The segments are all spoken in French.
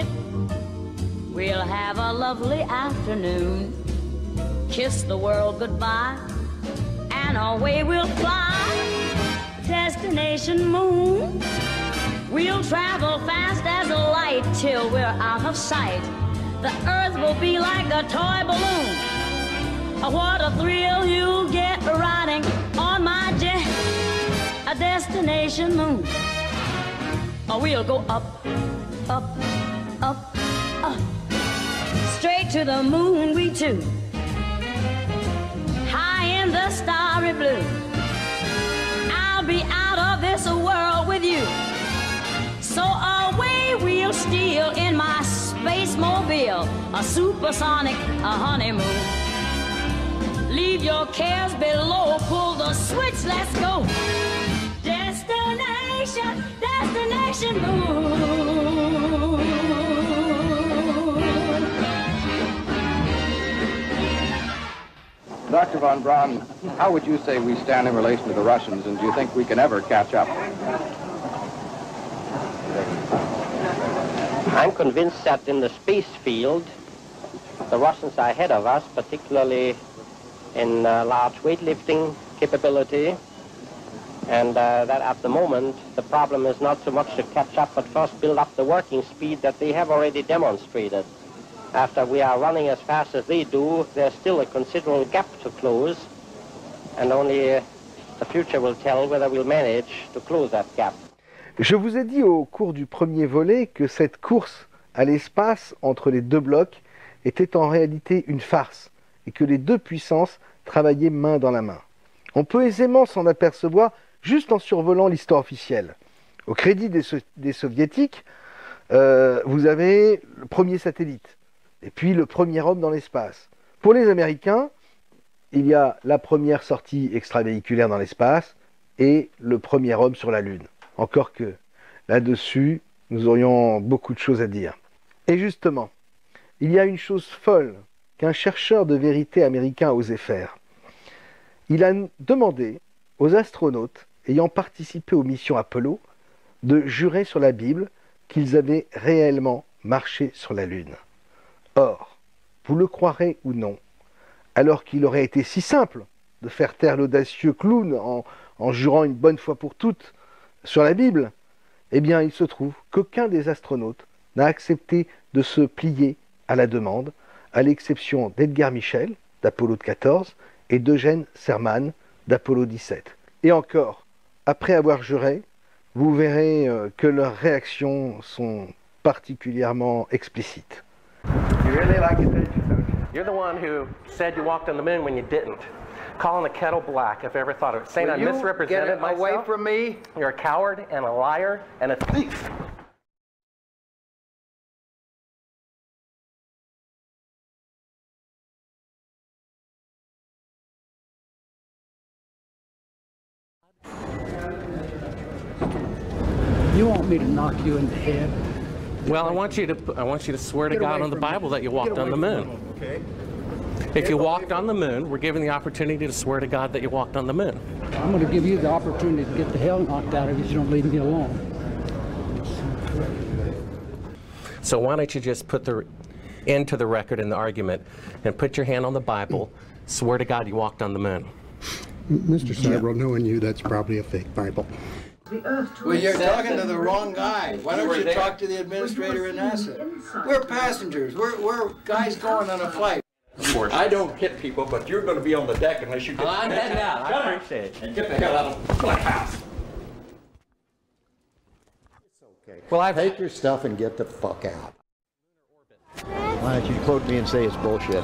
rocket. We'll have a lovely afternoon. Kiss the world goodbye, and away we'll fly. Destination moon. We'll travel fast as a light till we're out of sight. The earth will be like a toy balloon. What a thrill you'll get riding on my jet. A destination moon. We'll go up, up, up, up. Straight to the moon we two. High in the starry blue. I'll be out of this world with you. So away we'll steal in my space mobile, a supersonic, a honeymoon. Leave your cares below, pull the switch, let's go. Destination, destination moon. Dr. von Braun, how would you say we stand in relation to the Russians, and do you think we can ever catch up? I'm convinced that in the space field, the Russians are ahead of us, particularly in large weightlifting capability, and that at the moment, the problem is not so much to catch up, but first build up the working speed that they have already demonstrated. After we are running as fast as they do, there's still a considerable gap to close, and only the future will tell whether we'll manage to close that gap. Je vous ai dit au cours du premier volet que cette course à l'espace entre les deux blocs était en réalité une farce et que les deux puissances travaillaient main dans la main. On peut aisément s'en apercevoir juste en survolant l'histoire officielle. Au crédit des soviétiques, vous avez le premier satellite et puis le premier homme dans l'espace. Pour les Américains, il y a la première sortie extravéhiculaire dans l'espace et le premier homme sur la Lune. Encore que, là-dessus, nous aurions beaucoup de choses à dire. Et justement, il y a une chose folle qu'un chercheur de vérité américain a osé faire. Il a demandé aux astronautes ayant participé aux missions Apollo de jurer sur la Bible qu'ils avaient réellement marché sur la Lune. Or, vous le croirez ou non, alors qu'il aurait été si simple de faire taire l'audacieux clown en jurant une bonne fois pour toutes sur la Bible, eh bien il se trouve qu'aucun des astronautes n'a accepté de se plier à la demande, à l'exception d'Edgar Mitchell, d'Apollo 14, et d'Eugène Cernan, d'Apollo 17. Et encore, après avoir juré, vous verrez que leurs réactions sont particulièrement explicites. You really like it, don't you? You're the one who said you walked on the moon when you didn't. Calling the kettle black, if I ever thought of it. Saying I misrepresented myself. Away from me. You're a coward and a liar and a thief. You want me to knock you in the head? Well, I want you to swear to God on the Bible that you walked on the moon. Okay. If you walked on the moon, we're given the opportunity to swear to God that you walked on the moon. I'm going to give you the opportunity to get the hell knocked out of you if you don't leave me alone. So why don't you just put the end to the record in the argument and put your hand on the Bible, swear to God you walked on the moon. Mr. Seibel, knowing you, that's probably a fake Bible. Well, you're talking to the wrong guy. Why don't you talk to the administrator at NASA? We're passengers. We're guys going on a flight. I don't hit people, but you're going to be on the deck unless you get... I'm heading out. I appreciate it. And get the hell out of my house. It's okay. Well, take your stuff and get the fuck out. Why don't you quote me and say it's bullshit?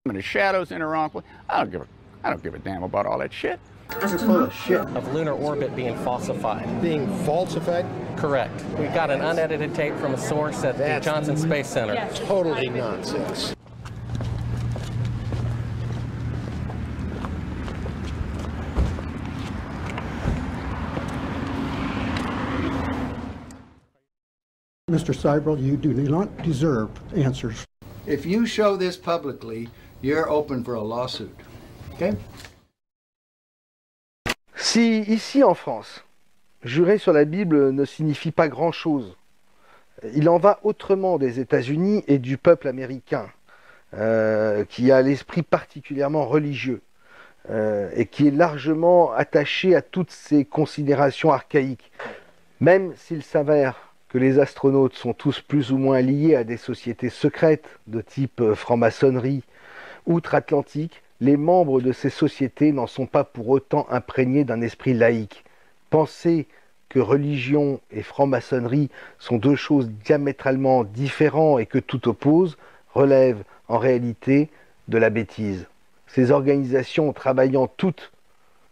The shadows in the wrong place. I don't give a damn about all that shit. You're full of shit. Of lunar orbit being falsified. Being falsified? Correct. We've got an unedited tape from a source at the Johnson Space Center. Totally nonsense. Mr. Seibel, you do not deserve answers. If you show this publicly, you're open for a lawsuit. Okay? Si ici en France, jurer sur la Bible ne signifie pas grand-chose, Il en va autrement des États-Unis et du peuple américain, qui a l'esprit particulièrement religieux et qui est largement attaché à toutes ces considérations archaïques. Même s'il s'avère que les astronautes sont tous plus ou moins liés à des sociétés secrètes de type franc-maçonnerie, outre-Atlantique, les membres de ces sociétés n'en sont pas pour autant imprégnés d'un esprit laïque. Penser que religion et franc-maçonnerie sont deux choses diamétralement différentes et que tout oppose relève en réalité de la bêtise. Ces organisations travaillant toutes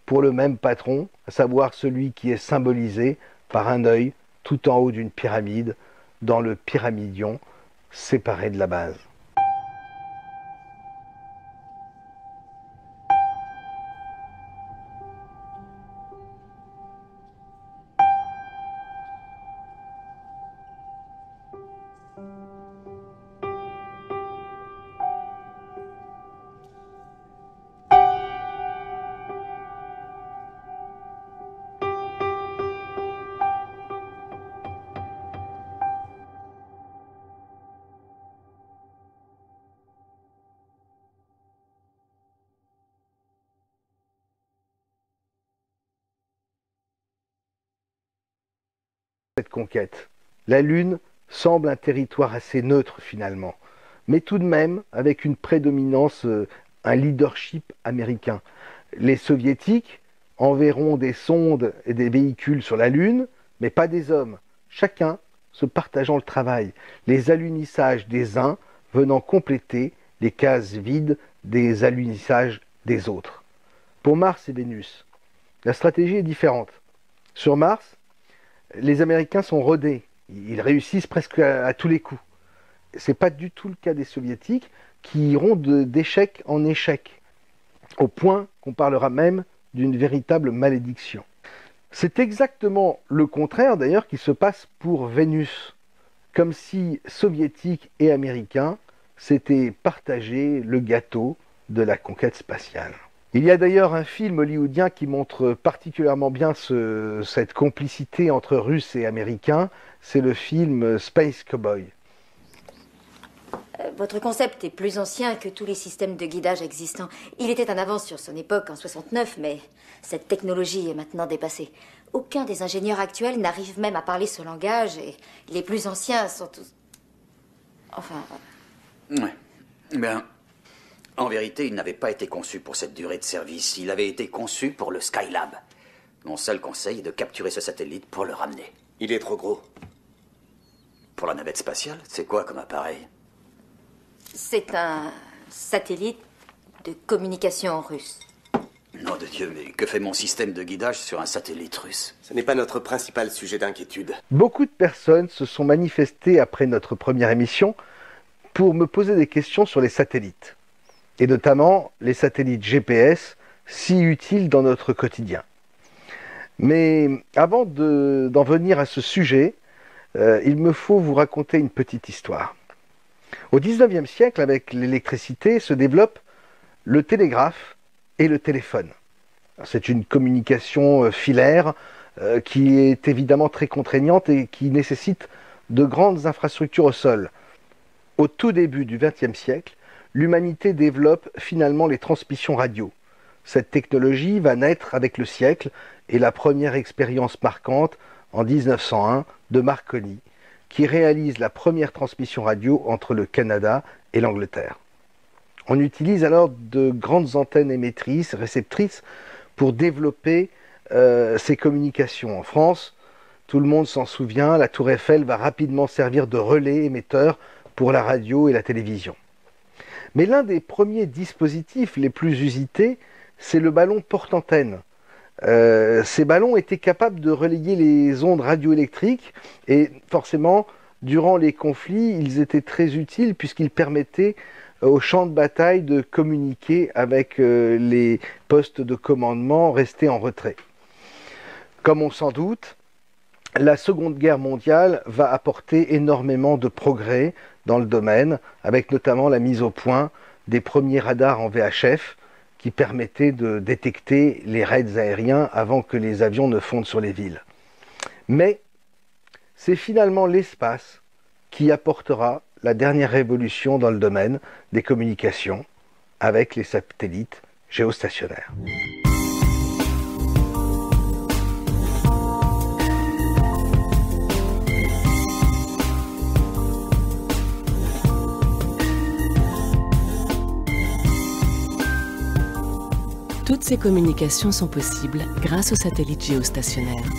pour le même patron, à savoir celui qui est symbolisé par un œil tout en haut d'une pyramide, dans le pyramidion, séparé de la base. Cette conquête. La Lune semble un territoire assez neutre finalement, mais tout de même avec une prédominance, un leadership américain. Les soviétiques enverront des sondes et des véhicules sur la Lune, mais pas des hommes, chacun se partageant le travail, les alunissages des uns venant compléter les cases vides des alunissages des autres. Pour Mars et Vénus, la stratégie est différente. Sur Mars, les Américains sont rodés, ils réussissent presque à tous les coups. Ce n'est pas du tout le cas des Soviétiques qui iront d'échec en échec, au point qu'on parlera même d'une véritable malédiction. C'est exactement le contraire d'ailleurs qui se passe pour Vénus, comme si Soviétiques et Américains s'étaient partagé le gâteau de la conquête spatiale. Il y a d'ailleurs un film hollywoodien qui montre particulièrement bien cette complicité entre Russes et Américains. C'est le film Space Cowboy. Votre concept est plus ancien que tous les systèmes de guidage existants. Il était en avance sur son époque en 69, mais cette technologie est maintenant dépassée. Aucun des ingénieurs actuels n'arrive même à parler ce langage et les plus anciens sont tous... Enfin... Ouais. Ben... En vérité, il n'avait pas été conçu pour cette durée de service. Il avait été conçu pour le Skylab. Mon seul conseil est de capturer ce satellite pour le ramener. Il est trop gros. Pour la navette spatiale, c'est quoi comme appareil? C'est un satellite de communication russe. Nom de Dieu, mais que fait mon système de guidage sur un satellite russe? Ce n'est pas notre principal sujet d'inquiétude. Beaucoup de personnes se sont manifestées après notre première émission pour me poser des questions sur les satellites. Et notamment les satellites GPS, si utiles dans notre quotidien. Mais avant d'en venir à ce sujet, il me faut vous raconter une petite histoire. Au XIXe siècle, avec l'électricité, se développe le télégraphe et le téléphone. C'est une communication filaire qui est évidemment très contraignante et qui nécessite de grandes infrastructures au sol. Au tout début du XXe siècle, l'humanité développe finalement les transmissions radio. Cette technologie va naître avec le siècle et la première expérience marquante en 1901 de Marconi, qui réalise la première transmission radio entre le Canada et l'Angleterre. On utilise alors de grandes antennes émettrices, réceptrices, pour développer ces communications. En France, tout le monde s'en souvient, la Tour Eiffel va rapidement servir de relais émetteur pour la radio et la télévision. Mais l'un des premiers dispositifs les plus usités, c'est le ballon porte-antenne. Ces ballons étaient capables de relayer les ondes radioélectriques et forcément, durant les conflits, ils étaient très utiles puisqu'ils permettaient au champ de bataille de communiquer avec les postes de commandement restés en retrait. Comme on s'en doute, la Seconde Guerre mondiale va apporter énormément de progrès dans le domaine, avec notamment la mise au point des premiers radars en VHF qui permettaient de détecter les raids aériens avant que les avions ne fondent sur les villes. Mais c'est finalement l'espace qui apportera la dernière révolution dans le domaine des communications avec les satellites géostationnaires. Toutes ces communications sont possibles grâce aux satellites géostationnaires.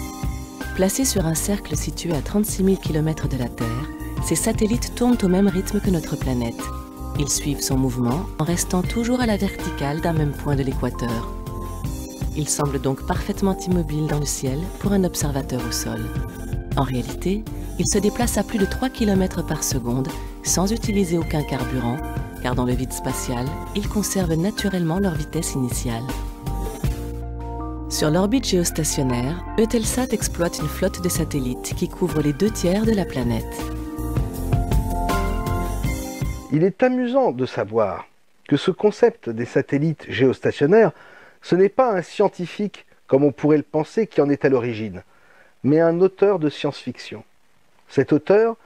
Placés sur un cercle situé à 36 000 km de la Terre, ces satellites tournent au même rythme que notre planète. Ils suivent son mouvement en restant toujours à la verticale d'un même point de l'équateur. Ils semblent donc parfaitement immobiles dans le ciel pour un observateur au sol. En réalité, ils se déplacent à plus de 3 km par seconde sans utiliser aucun carburant, car dans le vide spatial, ils conservent naturellement leur vitesse initiale. Sur l'orbite géostationnaire, Eutelsat exploite une flotte de satellites qui couvre les 2/3 de la planète. Il est amusant de savoir que ce concept des satellites géostationnaires, ce n'est pas un scientifique, comme on pourrait le penser, qui en est à l'origine, mais un auteur de science-fiction. Cet auteur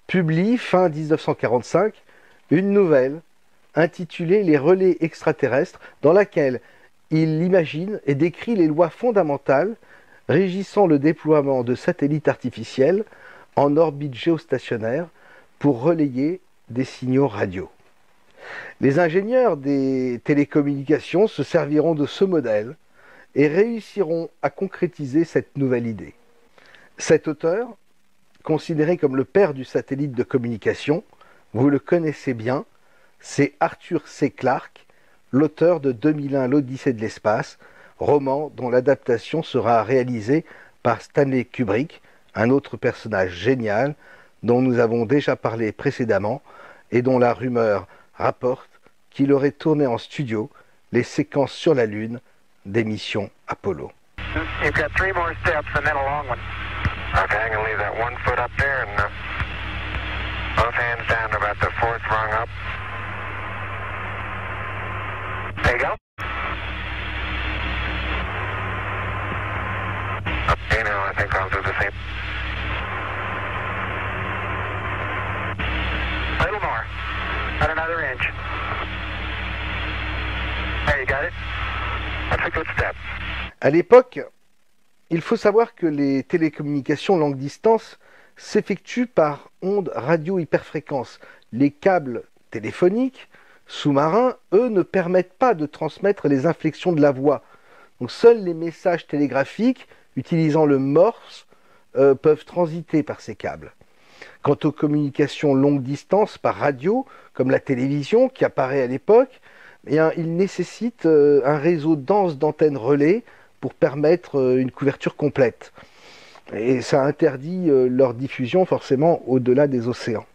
publie, fin 1945, une nouvelle intitulée « Les relais extraterrestres » dans laquelle il imagine et décrit les lois fondamentales régissant le déploiement de satellites artificiels en orbite géostationnaire pour relayer des signaux radio. Les ingénieurs des télécommunications se serviront de ce modèle et réussiront à concrétiser cette nouvelle idée. Cet auteur, considéré comme le père du satellite de communication, vous le connaissez bien, c'est Arthur C. Clarke, l'auteur de 2001 l'Odyssée de l'espace, roman dont l'adaptation sera réalisée par Stanley Kubrick, un autre personnage génial dont nous avons déjà parlé précédemment et dont la rumeur rapporte qu'il aurait tourné en studio les séquences sur la Lune des missions Apollo. You've got 3 more steps and then a long one. Okay, I'm going to leave that 1 foot up there and both hands down about the 4th rung up. There you go. Okay, now I think I'll do the same. A little more. About another inch. There, you got it? That's a good step. À l'époque, il faut savoir que les télécommunications longue distance s'effectuent par ondes radio-hyperfréquences. Les câbles téléphoniques sous-marins, eux, ne permettent pas de transmettre les inflexions de la voix. Donc seuls les messages télégraphiques utilisant le Morse peuvent transiter par ces câbles. Quant aux communications longue distance par radio, comme la télévision qui apparaît à l'époque, il nécessite un réseau dense d'antennes relais pour permettre une couverture complète. Et ça interdit leur diffusion forcément au-delà des océans.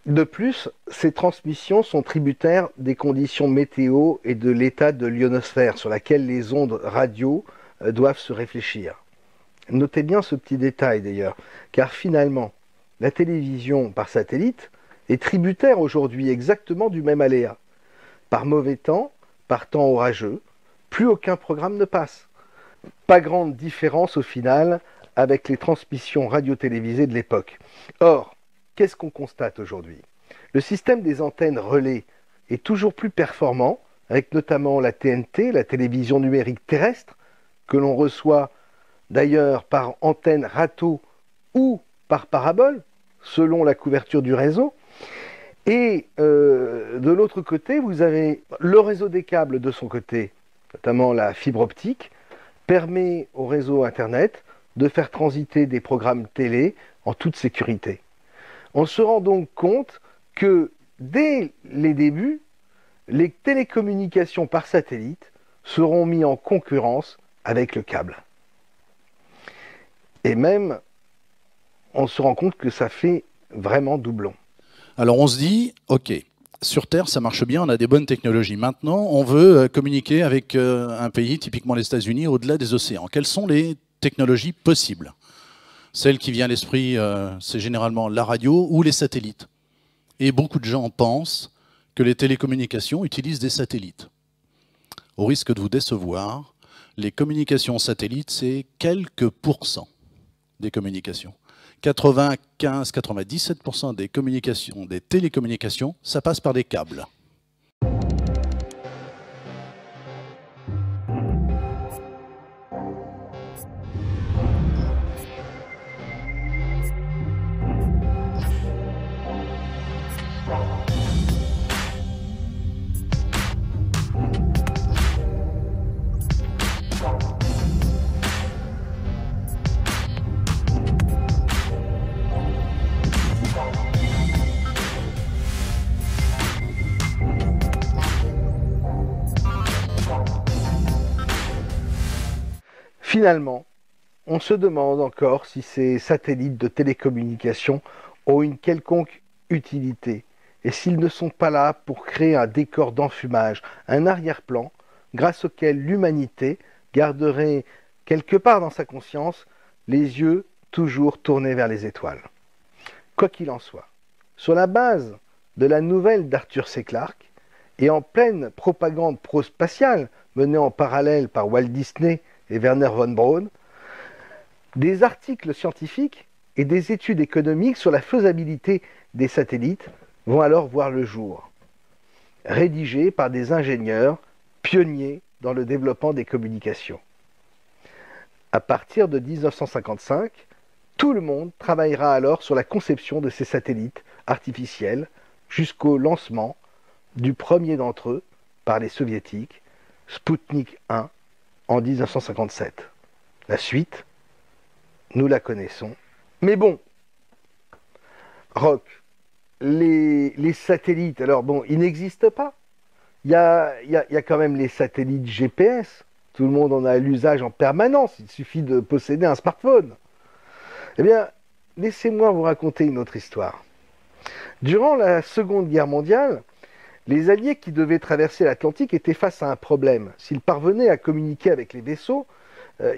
De plus, ces transmissions sont tributaires des conditions météo et de l'état de l'ionosphère sur laquelle les ondes radio doivent se réfléchir. Notez bien ce petit détail d'ailleurs, car finalement, la télévision par satellite est tributaire aujourd'hui exactement du même aléa. Par mauvais temps, par temps orageux, plus aucun programme ne passe. Pas grande différence au final avec les transmissions radio-télévisées de l'époque. Or, qu'est-ce qu'on constate aujourd'hui? Le système des antennes relais est toujours plus performant, avec notamment la TNT, la télévision numérique terrestre, que l'on reçoit d'ailleurs par antenne râteau ou par parabole, selon la couverture du réseau. Et de l'autre côté, vous avez le réseau des câbles de son côté, notamment la fibre optique, permet au réseau Internet de faire transiter des programmes télé en toute sécurité. On se rend donc compte que dès les débuts, les télécommunications par satellite seront mis en concurrence avec le câble. Et même, on se rend compte que ça fait vraiment doublon. Alors on se dit, ok, sur Terre ça marche bien, on a des bonnes technologies. Maintenant, on veut communiquer avec un pays, typiquement les États-Unis, au-delà des océans. Quelles sont les technologies possibles? Celle qui vient à l'esprit, c'est généralement la radio ou les satellites. Et beaucoup de gens pensent que les télécommunications utilisent des satellites. Au risque de vous décevoir, les communications satellites, c'est quelques pourcents des communications. 95-97% des communications, des télécommunications, ça passe par des câbles. Finalement, on se demande encore si ces satellites de télécommunication ont une quelconque utilité et s'ils ne sont pas là pour créer un décor d'enfumage, un arrière-plan grâce auquel l'humanité garderait quelque part dans sa conscience les yeux toujours tournés vers les étoiles. Quoi qu'il en soit, sur la base de la nouvelle d'Arthur C. Clarke et en pleine propagande pro-spatiale menée en parallèle par Walt Disney et Werner von Braun, des articles scientifiques et des études économiques sur la faisabilité des satellites vont alors voir le jour, rédigés par des ingénieurs pionniers dans le développement des communications. À partir de 1955, tout le monde travaillera alors sur la conception de ces satellites artificiels jusqu'au lancement du premier d'entre eux par les soviétiques, Sputnik 1, en 1957. La suite, nous la connaissons. Mais bon, Roch, les satellites, alors bon, ils n'existent pas. Il y a quand même les satellites GPS. Tout le monde en a l'usage en permanence. Il suffit de posséder un smartphone. Eh bien, laissez-moi vous raconter une autre histoire. Durant la Seconde Guerre mondiale, les Alliés qui devaient traverser l'Atlantique étaient face à un problème. S'ils parvenaient à communiquer avec les vaisseaux,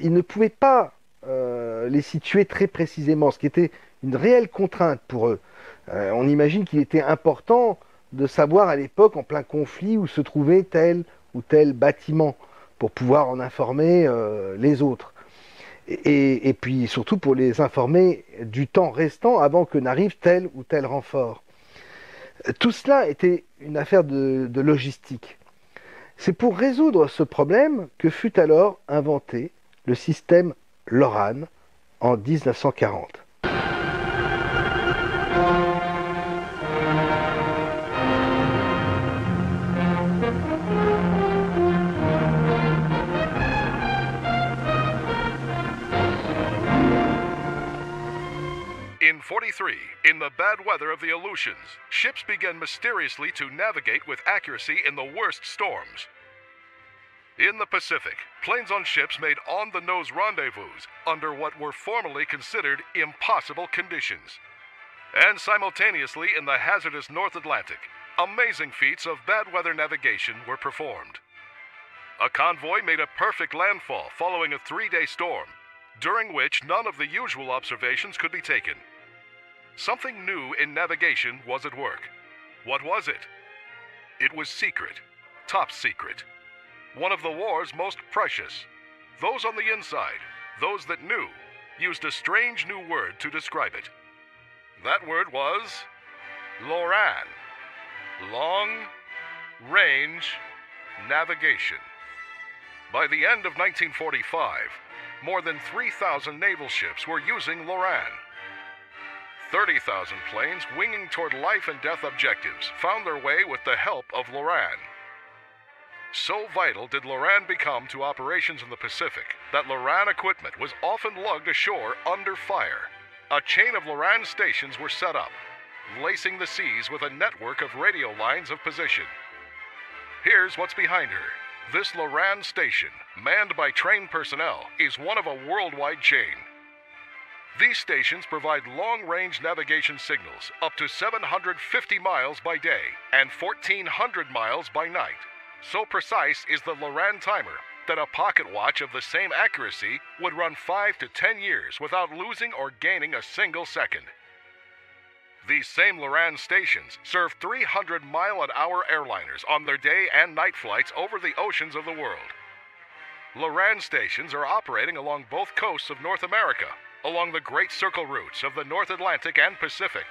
ils ne pouvaient pas les situer très précisément, ce qui était une réelle contrainte pour eux. On imagine qu'il était important de savoir à l'époque, en plein conflit, où se trouvait tel ou tel bâtiment, pour pouvoir en informer les autres. Et puis surtout pour les informer du temps restant avant que n'arrive tel ou tel renfort. Tout cela était une affaire de logistique. C'est pour résoudre ce problème que fut alors inventé le système LORAN en 1940. In 43, in the bad weather of the Aleutians, ships began mysteriously to navigate with accuracy in the worst storms. In the Pacific, planes on ships made on-the-nose rendezvous under what were formerly considered impossible conditions. And simultaneously in the hazardous North Atlantic, amazing feats of bad weather navigation were performed. A convoy made a perfect landfall following a 3-day storm, during which none of the usual observations could be taken. Something new in navigation was at work. What was it? It was secret, top secret. One of the war's most precious. Those on the inside, those that knew, used a strange new word to describe it. That word was LORAN, Long Range Navigation. By the end of 1945, more than 3,000 naval ships were using LORAN. 30,000 planes winging toward life and death objectives found their way with the help of LORAN. So vital did LORAN become to operations in the Pacific that LORAN equipment was often lugged ashore under fire. A chain of LORAN stations were set up, lacing the seas with a network of radio lines of position. Here's what's behind her. This LORAN station, manned by trained personnel, is one of a worldwide chain. These stations provide long-range navigation signals up to 750 miles by day and 1,400 miles by night. So precise is the LORAN timer that a pocket watch of the same accuracy would run 5 to 10 years without losing or gaining a single second. These same LORAN stations serve 300-mile-an-hour airliners on their day and night flights over the oceans of the world. LORAN stations are operating along both coasts of North America, along the great circle routes of the North Atlantic and Pacific.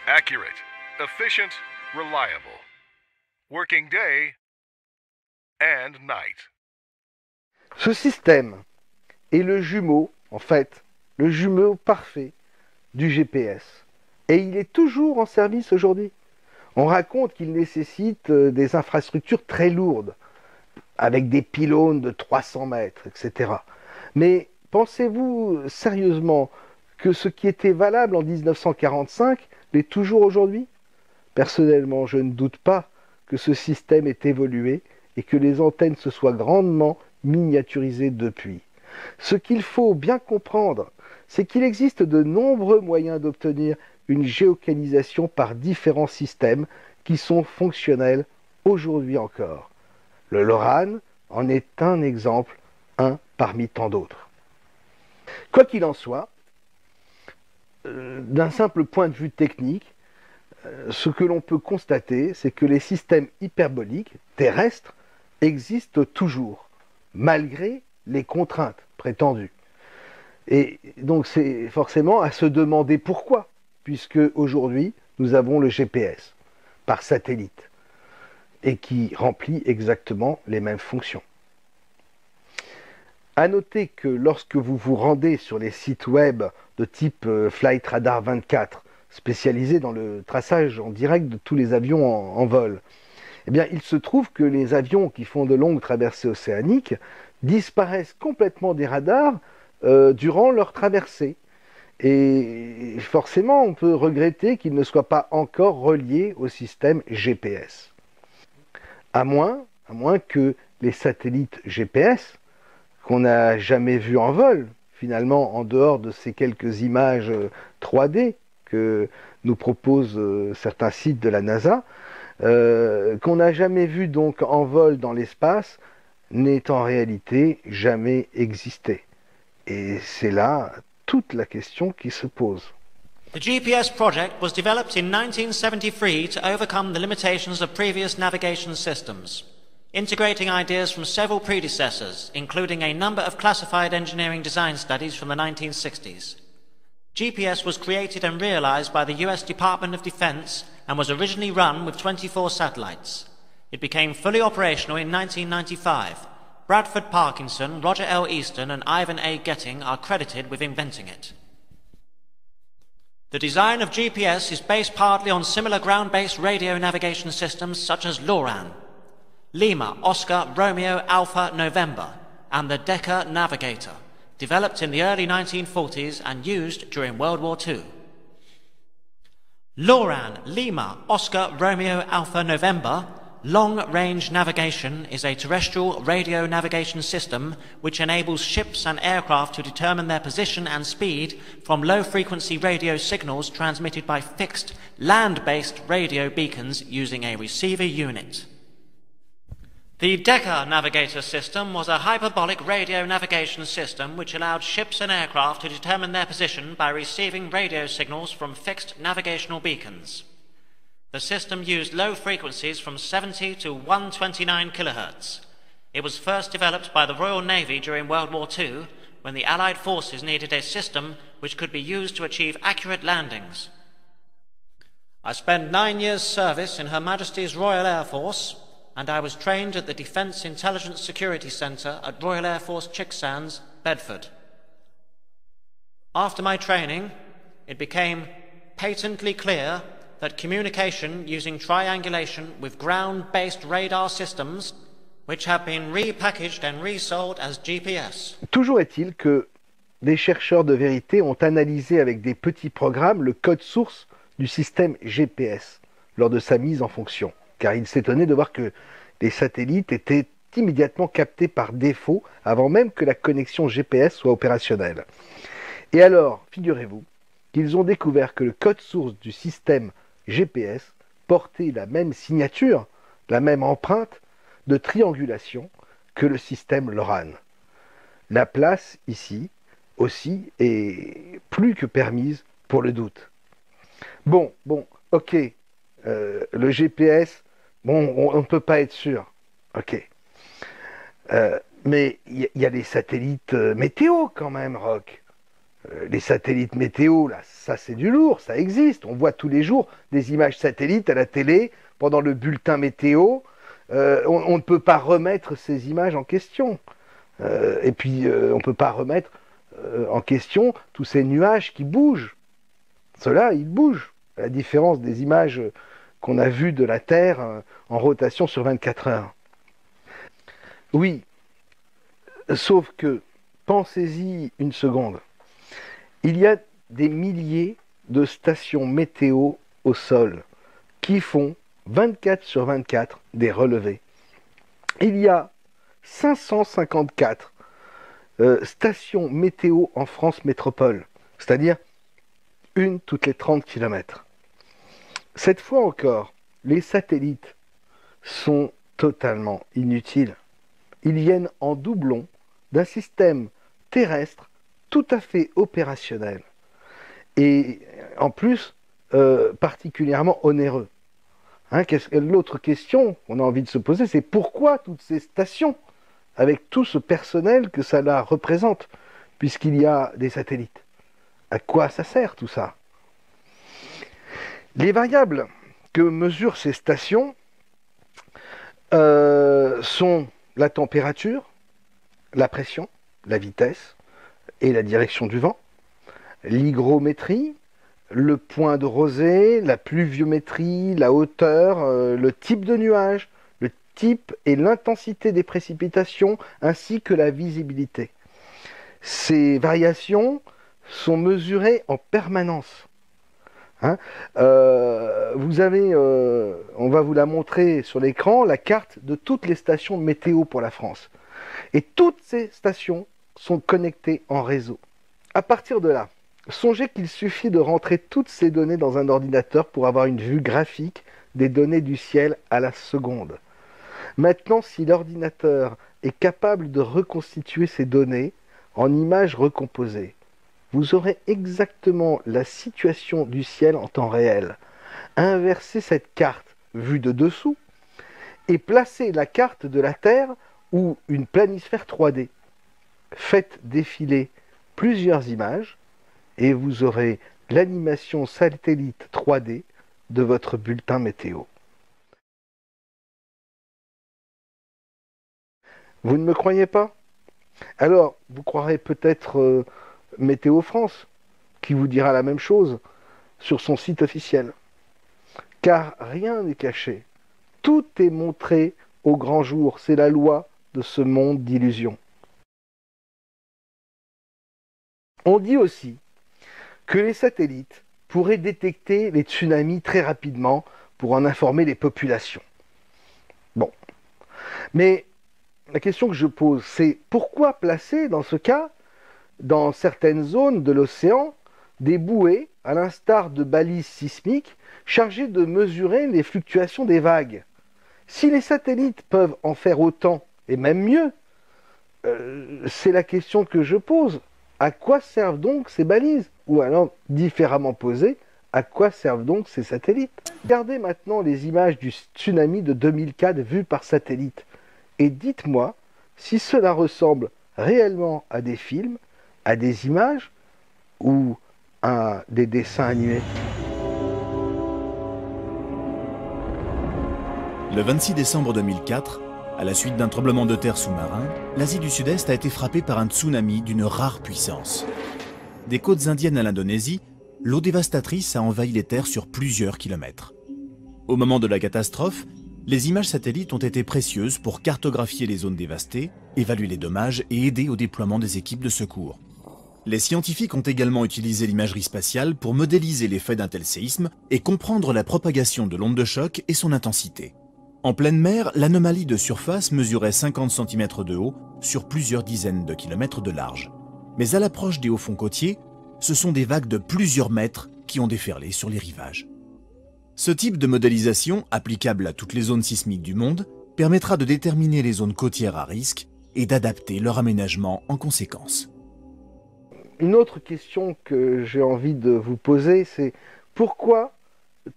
Accurate, efficient, reliable. Working day and night. Ce système est le jumeau, en fait, le jumeau parfait du GPS. Et il est toujours en service aujourd'hui. On raconte qu'il nécessite des infrastructures très lourdes, avec des pylônes de 300 mètres, etc. Mais pensez-vous sérieusement que ce qui était valable en 1945 l'est toujours aujourd'hui? Personnellement, je ne doute pas que ce système ait évolué et que les antennes se soient grandement miniaturisées depuis. Ce qu'il faut bien comprendre, c'est qu'il existe de nombreux moyens d'obtenir une géolocalisation par différents systèmes qui sont fonctionnels aujourd'hui encore. Le LORAN en est un exemple, un parmi tant d'autres. Quoi qu'il en soit, d'un simple point de vue technique, ce que l'on peut constater, c'est que les systèmes hyperboliques terrestres existent toujours, malgré les contraintes prétendues. Et donc c'est forcément à se demander pourquoi, puisque aujourd'hui nous avons le GPS par satellite et qui remplit exactement les mêmes fonctions. À noter que lorsque vous vous rendez sur les sites web de type Flight Radar 24, spécialisés dans le traçage en direct de tous les avions en vol, eh bien, il se trouve que les avions qui font de longues traversées océaniques disparaissent complètement des radars durant leur traversée. Et forcément, on peut regretter qu'ils ne soient pas encore reliés au système GPS. À moins que les satellites GPS, qu'on n'a jamais vus en vol, finalement, en dehors de ces quelques images 3D que nous proposent certains sites de la NASA, qu'on n'a jamais vu donc en vol dans l'espace, n'ait en réalité jamais existé. Et c'est là toute la question qui se pose. The GPS project was developed in 1973 to overcome the limitations of previous navigation systems, integrating ideas from several predecessors, including a number of classified engineering design studies from the 1960s. GPS was created and realized by the US Department of Defense and was originally run with 24 satellites. It became fully operational in 1995. Bradford Parkinson, Roger L. Easton and Ivan A. Getting are credited with inventing it. The design of GPS is based partly on similar ground-based radio navigation systems such as LORAN, Lima, Oscar, Romeo, Alpha, November, and the Decca Navigator, developed in the early 1940s and used during World War II. LORAN, Lima, Oscar, Romeo, Alpha, November, long-range navigation is a terrestrial radio navigation system which enables ships and aircraft to determine their position and speed from low-frequency radio signals transmitted by fixed, land-based radio beacons using a receiver unit. The Decca Navigator system was a hyperbolic radio navigation system which allowed ships and aircraft to determine their position by receiving radio signals from fixed navigational beacons. The system used low frequencies from 70 to 129 kilohertz. It was first developed by the Royal Navy during World War II, when the Allied forces needed a system which could be used to achieve accurate landings. I spent 9 years' service in Her Majesty's Royal Air Force, and I was trained at the Defence Intelligence Security Centre at Royal Air Force Chicksands, Bedford. After my training, it became patently clear that communication using triangulation with ground-based radar systems, which have been repackaged and resold as GPS. Toujours est-il que des chercheurs de vérité ont analysé avec des petits programmes le code source du système GPS lors de sa mise en fonction, car ils s'étonnaient de voir que les satellites étaient immédiatement captés par défaut avant même que la connexion GPS soit opérationnelle. Et alors, figurez-vous qu'ils ont découvert que le code source du système GPS portait la même signature, la même empreinte de triangulation que le système LORAN. La place ici aussi est plus que permise pour le doute. Bon, ok, le GPS Bon, on ne peut pas être sûr. Ok. Mais il y a les satellites météo quand même, Roch. Les satellites météo, là, ça c'est du lourd, ça existe. On voit tous les jours des images satellites à la télé pendant le bulletin météo. On ne peut pas remettre ces images en question. Et puis, on ne peut pas remettre en question tous ces nuages qui bougent. Ceux-là, ils bougent. À la différence des images qu'on a vues de la Terre en rotation sur 24 heures. Oui, sauf que, pensez-y une seconde. Il y a des milliers de stations météo au sol qui font 24 sur 24 des relevés. Il y a 554 stations météo en France métropole, c'est-à-dire une toutes les 30 km. Cette fois encore, les satellites sont totalement inutiles. Ils viennent en doublon d'un système terrestre tout à fait opérationnel et en plus particulièrement onéreux. L'autre question qu'on a envie de se poser, c'est pourquoi toutes ces stations, avec tout ce personnel que ça représente, puisqu'il y a des satellites? À quoi ça sert tout ça? Les variables que mesurent ces stations sont la température, la pression, la vitesse et la direction du vent, l'hygrométrie, le point de rosée, la pluviométrie, la hauteur, le type de nuage, le type et l'intensité des précipitations, ainsi que la visibilité. Ces variations sont mesurées en permanence. Vous avez, on va vous la montrer sur l'écran, la carte de toutes les stations météo pour la France. Et toutes ces stations sont connectées en réseau. À partir de là, songez qu'il suffit de rentrer toutes ces données dans un ordinateur pour avoir une vue graphique des données du ciel à la seconde. Maintenant, si l'ordinateur est capable de reconstituer ces données en images recomposées, vous aurez exactement la situation du ciel en temps réel. Inversez cette carte vue de dessous et placez la carte de la Terre ou une planisphère 3D. Faites défiler plusieurs images et vous aurez l'animation satellite 3D de votre bulletin météo. Vous ne me croyez pas? Alors, vous croirez peut-être Météo France, qui vous dira la même chose sur son site officiel. Car rien n'est caché. Tout est montré au grand jour. C'est la loi de ce monde d'illusions. On dit aussi que les satellites pourraient détecter les tsunamis très rapidement pour en informer les populations. Bon. Mais la question que je pose, c'est pourquoi placer dans ce cas, dans certaines zones de l'océan, des bouées, à l'instar de balises sismiques, chargées de mesurer les fluctuations des vagues? Si les satellites peuvent en faire autant, et même mieux, c'est la question que je pose. À quoi servent donc ces balises? Ou alors, différemment posé, à quoi servent donc ces satellites? Regardez maintenant les images du tsunami de 2004 vues par satellite. Et dites-moi si cela ressemble réellement à des films, à des images ou à des dessins animés. Le 26 décembre 2004, à la suite d'un tremblement de terre sous-marin, l'Asie du Sud-Est a été frappée par un tsunami d'une rare puissance. Des côtes indiennes à l'Indonésie, l'eau dévastatrice a envahi les terres sur plusieurs kilomètres. Au moment de la catastrophe, les images satellites ont été précieuses pour cartographier les zones dévastées, évaluer les dommages et aider au déploiement des équipes de secours. Les scientifiques ont également utilisé l'imagerie spatiale pour modéliser l'effet d'un tel séisme et comprendre la propagation de l'onde de choc et son intensité. En pleine mer, l'anomalie de surface mesurait 50 cm de haut sur plusieurs dizaines de kilomètres de large. Mais à l'approche des hauts fonds côtiers, ce sont des vagues de plusieurs mètres qui ont déferlé sur les rivages. Ce type de modélisation, applicable à toutes les zones sismiques du monde, permettra de déterminer les zones côtières à risque et d'adapter leur aménagement en conséquence. Une autre question que j'ai envie de vous poser, c'est pourquoi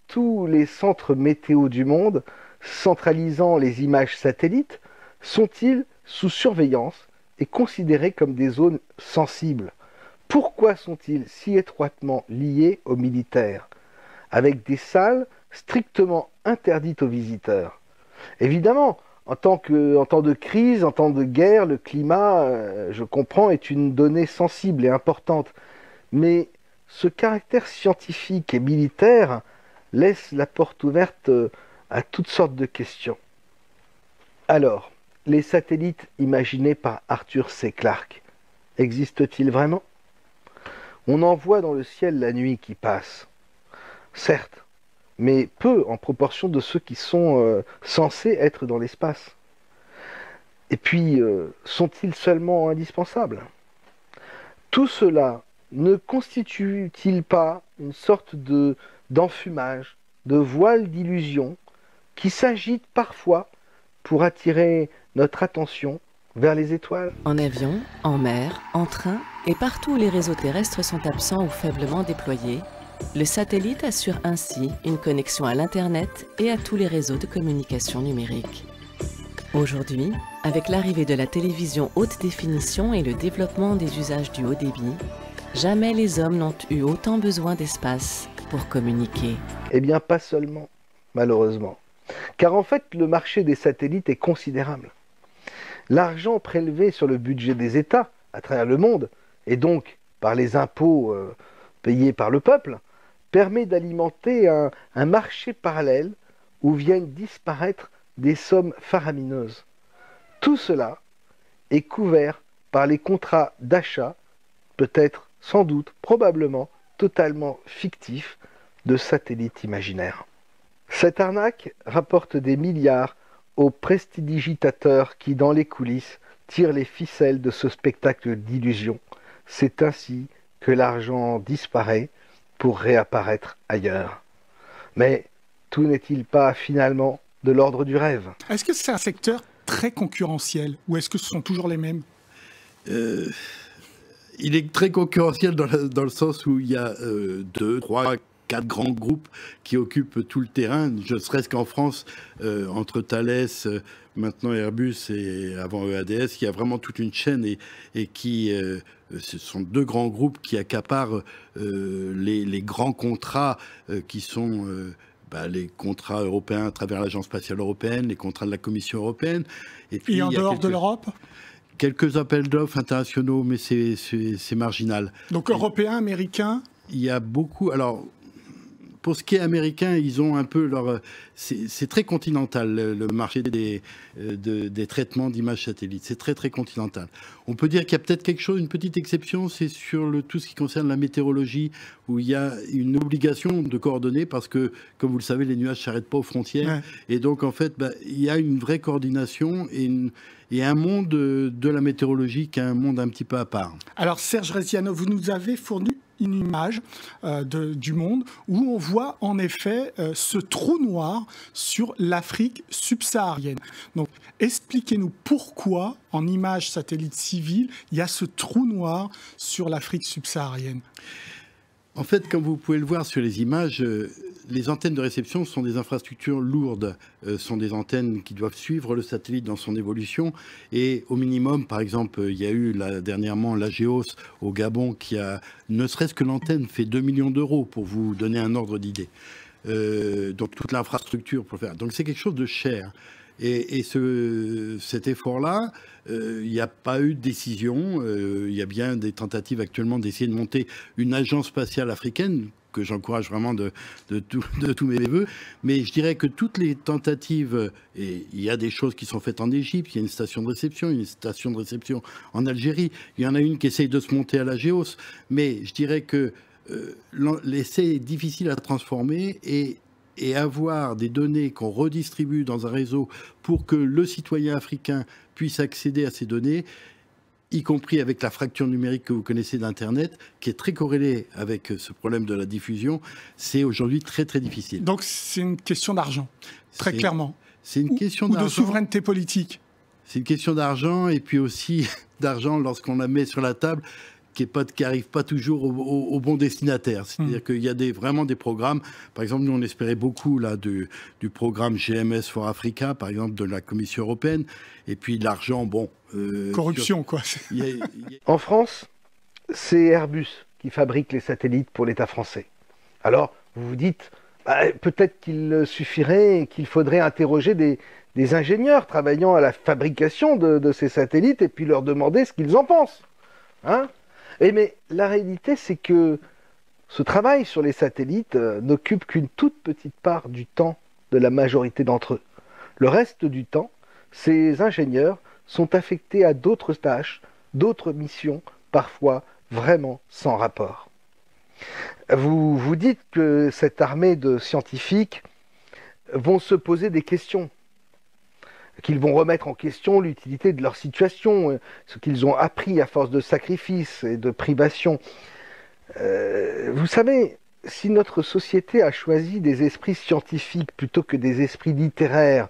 tous les centres météo du monde centralisant les images satellites sont-ils sous surveillance et considérés comme des zones sensibles? Pourquoi sont-ils si étroitement liés aux militaires, avec des salles strictement interdites aux visiteurs? Évidemment, en temps de crise, en temps de guerre, le climat, je comprends, est une donnée sensible et importante. Mais ce caractère scientifique et militaire laisse la porte ouverte à toutes sortes de questions. Alors, les satellites imaginés par Arthur C. Clarke existent-ils vraiment? On en voit dans le ciel la nuit qui passe. Certes, mais peu en proportion de ceux qui sont censés être dans l'espace. Et puis, sont-ils seulement indispensables? Tout cela ne constitue-t-il pas une sorte d'enfumage, de voile d'illusion qui s'agite parfois pour attirer notre attention vers les étoiles? En avion, en mer, en train et partout où les réseaux terrestres sont absents ou faiblement déployés, le satellite assure ainsi une connexion à l'Internet et à tous les réseaux de communication numérique. Aujourd'hui, avec l'arrivée de la télévision haute définition et le développement des usages du haut débit, jamais les hommes n'ont eu autant besoin d'espace pour communiquer. Eh bien, pas seulement, malheureusement. Car en fait, le marché des satellites est considérable. L'argent prélevé sur le budget des États à travers le monde, et donc par les impôts payés par le peuple, permet d'alimenter un marché parallèle où viennent disparaître des sommes faramineuses. Tout cela est couvert par les contrats d'achat, peut-être, sans doute, probablement, totalement fictifs, de satellites imaginaires. Cette arnaque rapporte des milliards aux prestidigitateurs qui, dans les coulisses, tirent les ficelles de ce spectacle d'illusion. C'est ainsi que l'argent disparaît pour réapparaître ailleurs. Mais tout n'est-il pas finalement de l'ordre du rêve? Est-ce que c'est un secteur très concurrentiel ou est-ce que ce sont toujours les mêmes? Il est très concurrentiel dans le sens où il y a 2, 3, 4 grands groupes qui occupent tout le terrain, ne serait-ce qu'en France, entre Thales, maintenant Airbus et avant EADS, il y a vraiment toute une chaîne et qui... ce sont 2 grands groupes qui accaparent les grands contrats qui sont les contrats européens à travers l'Agence spatiale européenne, les contrats de la Commission européenne. Et puis, en dehors de l'Europe? Quelques appels d'offres internationaux, mais c'est marginal. Donc européens, américains? Il y a beaucoup... Alors, pour ce qui est américain, ils ont un peu leur... C'est très continental, le marché des traitements d'images satellites. C'est très, très continental. On peut dire qu'il y a peut-être quelque chose, une petite exception, c'est sur tout ce qui concerne la météorologie, où il y a une obligation de coordonner, parce que, comme vous le savez, les nuages ne s'arrêtent pas aux frontières. Ouais. Et donc, en fait, il y a une vraie coordination et un monde de la météorologie qui est un monde un petit peu à part. Alors, Serge Resiano, vous nous avez fourni une image du monde où on voit en effet ce trou noir sur l'Afrique subsaharienne. Donc, expliquez-nous pourquoi, en images satellites civiles, il y a ce trou noir sur l'Afrique subsaharienne. En fait, comme vous pouvez le voir sur les images, les antennes de réception sont des infrastructures lourdes, sont des antennes qui doivent suivre le satellite dans son évolution. Et au minimum, par exemple, il y a eu dernièrement l'AGEOS au Gabon qui a, ne serait-ce que l'antenne, fait 2 millions d'euros pour vous donner un ordre d'idée. Donc toute l'infrastructure pour le faire. Donc c'est quelque chose de cher. Et cet effort-là, il n'y a pas eu de décision. Il y a bien des tentatives actuellement d'essayer de monter une agence spatiale africaine, que j'encourage vraiment de tous mes voeux. Mais je dirais que toutes les tentatives, et il y a des choses qui sont faites en Égypte, il y a une station de réception en Algérie, il y en a une qui essaye de se monter à la Géos, mais je dirais que l'essai est difficile à transformer et avoir des données qu'on redistribue dans un réseau pour que le citoyen africain puisse accéder à ces données, y compris avec la fracture numérique que vous connaissez d'Internet, qui est très corrélée avec ce problème de la diffusion, c'est aujourd'hui très très difficile. Donc c'est une question d'argent, très clairement. C'est une question d'argent. Ou de souveraineté politique. C'est une question d'argent, et puis aussi d'argent lorsqu'on la met sur la table, qui arrive pas toujours au bon destinataire. C'est-à-dire qu'il y a vraiment des programmes. Par exemple, nous, on espérait beaucoup là, du programme GMS for Africa, par exemple, de la Commission européenne. Et puis l'argent, bon... corruption, quoi. En France, c'est Airbus qui fabrique les satellites pour l'État français. Alors, vous vous dites, peut-être qu'il suffirait, qu'il faudrait interroger des ingénieurs travaillant à la fabrication de ces satellites et puis leur demander ce qu'ils en pensent. Hein? Mais la réalité, c'est que ce travail sur les satellites n'occupe qu'une toute petite part du temps de la majorité d'entre eux. Le reste du temps, ces ingénieurs sont affectés à d'autres tâches, d'autres missions, parfois vraiment sans rapport. Vous vous dites que cette armée de scientifiques vont se poser des questions, qu'ils vont remettre en question l'utilité de leur situation, ce qu'ils ont appris à force de sacrifices et de privations. Vous savez, si notre société a choisi des esprits scientifiques plutôt que des esprits littéraires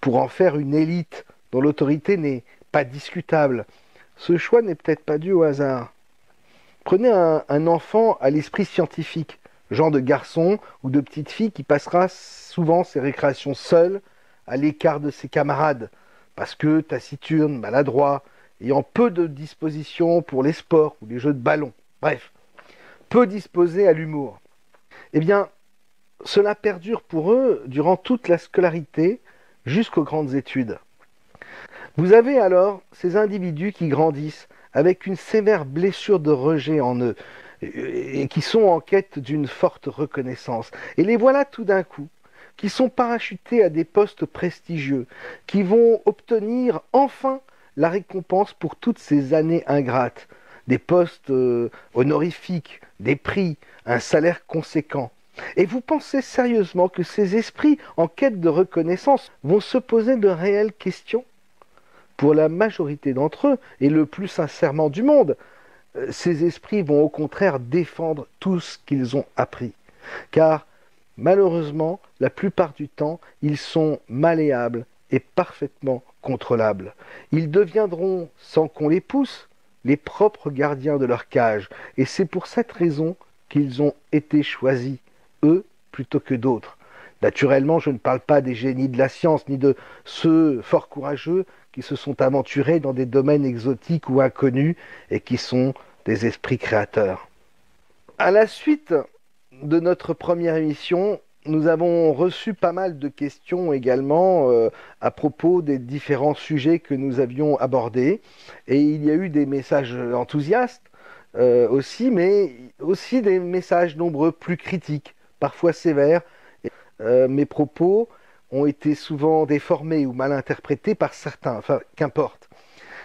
pour en faire une élite dont l'autorité n'est pas discutable, ce choix n'est peut-être pas dû au hasard. Prenez un enfant à l'esprit scientifique, genre de garçon ou de petite fille qui passera souvent ses récréations seul, à l'écart de ses camarades, parce que taciturne, maladroit, ayant peu de disposition pour les sports ou les jeux de ballon, bref, peu disposé à l'humour. Eh bien, cela perdure pour eux durant toute la scolarité, jusqu'aux grandes études. Vous avez alors ces individus qui grandissent avec une sévère blessure de rejet en eux, et qui sont en quête d'une forte reconnaissance. Et les voilà tout d'un coup, qui sont parachutés à des postes prestigieux, qui vont obtenir enfin la récompense pour toutes ces années ingrates, des postes honorifiques, des prix, un salaire conséquent. Et vous pensez sérieusement que ces esprits en quête de reconnaissance vont se poser de réelles questions? Pour la majorité d'entre eux, et le plus sincèrement du monde, ces esprits vont au contraire défendre tout ce qu'ils ont appris. Car, malheureusement, la plupart du temps, ils sont malléables et parfaitement contrôlables. Ils deviendront, sans qu'on les pousse, les propres gardiens de leur cage. Et c'est pour cette raison qu'ils ont été choisis, eux, plutôt que d'autres. Naturellement, je ne parle pas des génies de la science, ni de ceux fort courageux qui se sont aventurés dans des domaines exotiques ou inconnus et qui sont des esprits créateurs. À la suite de notre première émission, nous avons reçu pas mal de questions également à propos des différents sujets que nous avions abordés. Et il y a eu des messages enthousiastes aussi, mais aussi des messages nombreux plus critiques, parfois sévères. Mes propos ont été souvent déformés ou mal interprétés par certains, enfin qu'importe.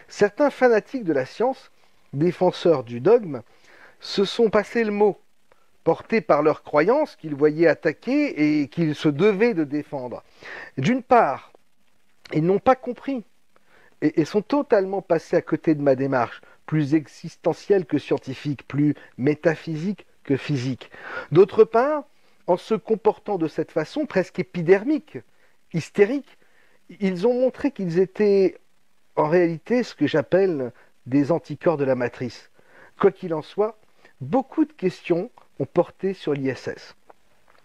Certains fanatiques de la science, défenseurs du dogme, se sont passés le mot, portés par leurs croyances qu'ils voyaient attaquer et qu'ils se devaient de défendre. D'une part, ils n'ont pas compris et sont totalement passés à côté de ma démarche, plus existentielle que scientifique, plus métaphysique que physique. D'autre part, en se comportant de cette façon presque épidermique, hystérique, ils ont montré qu'ils étaient en réalité ce que j'appelle des anticorps de la matrice. Quoi qu'il en soit, beaucoup de questions ont porté sur l'ISS.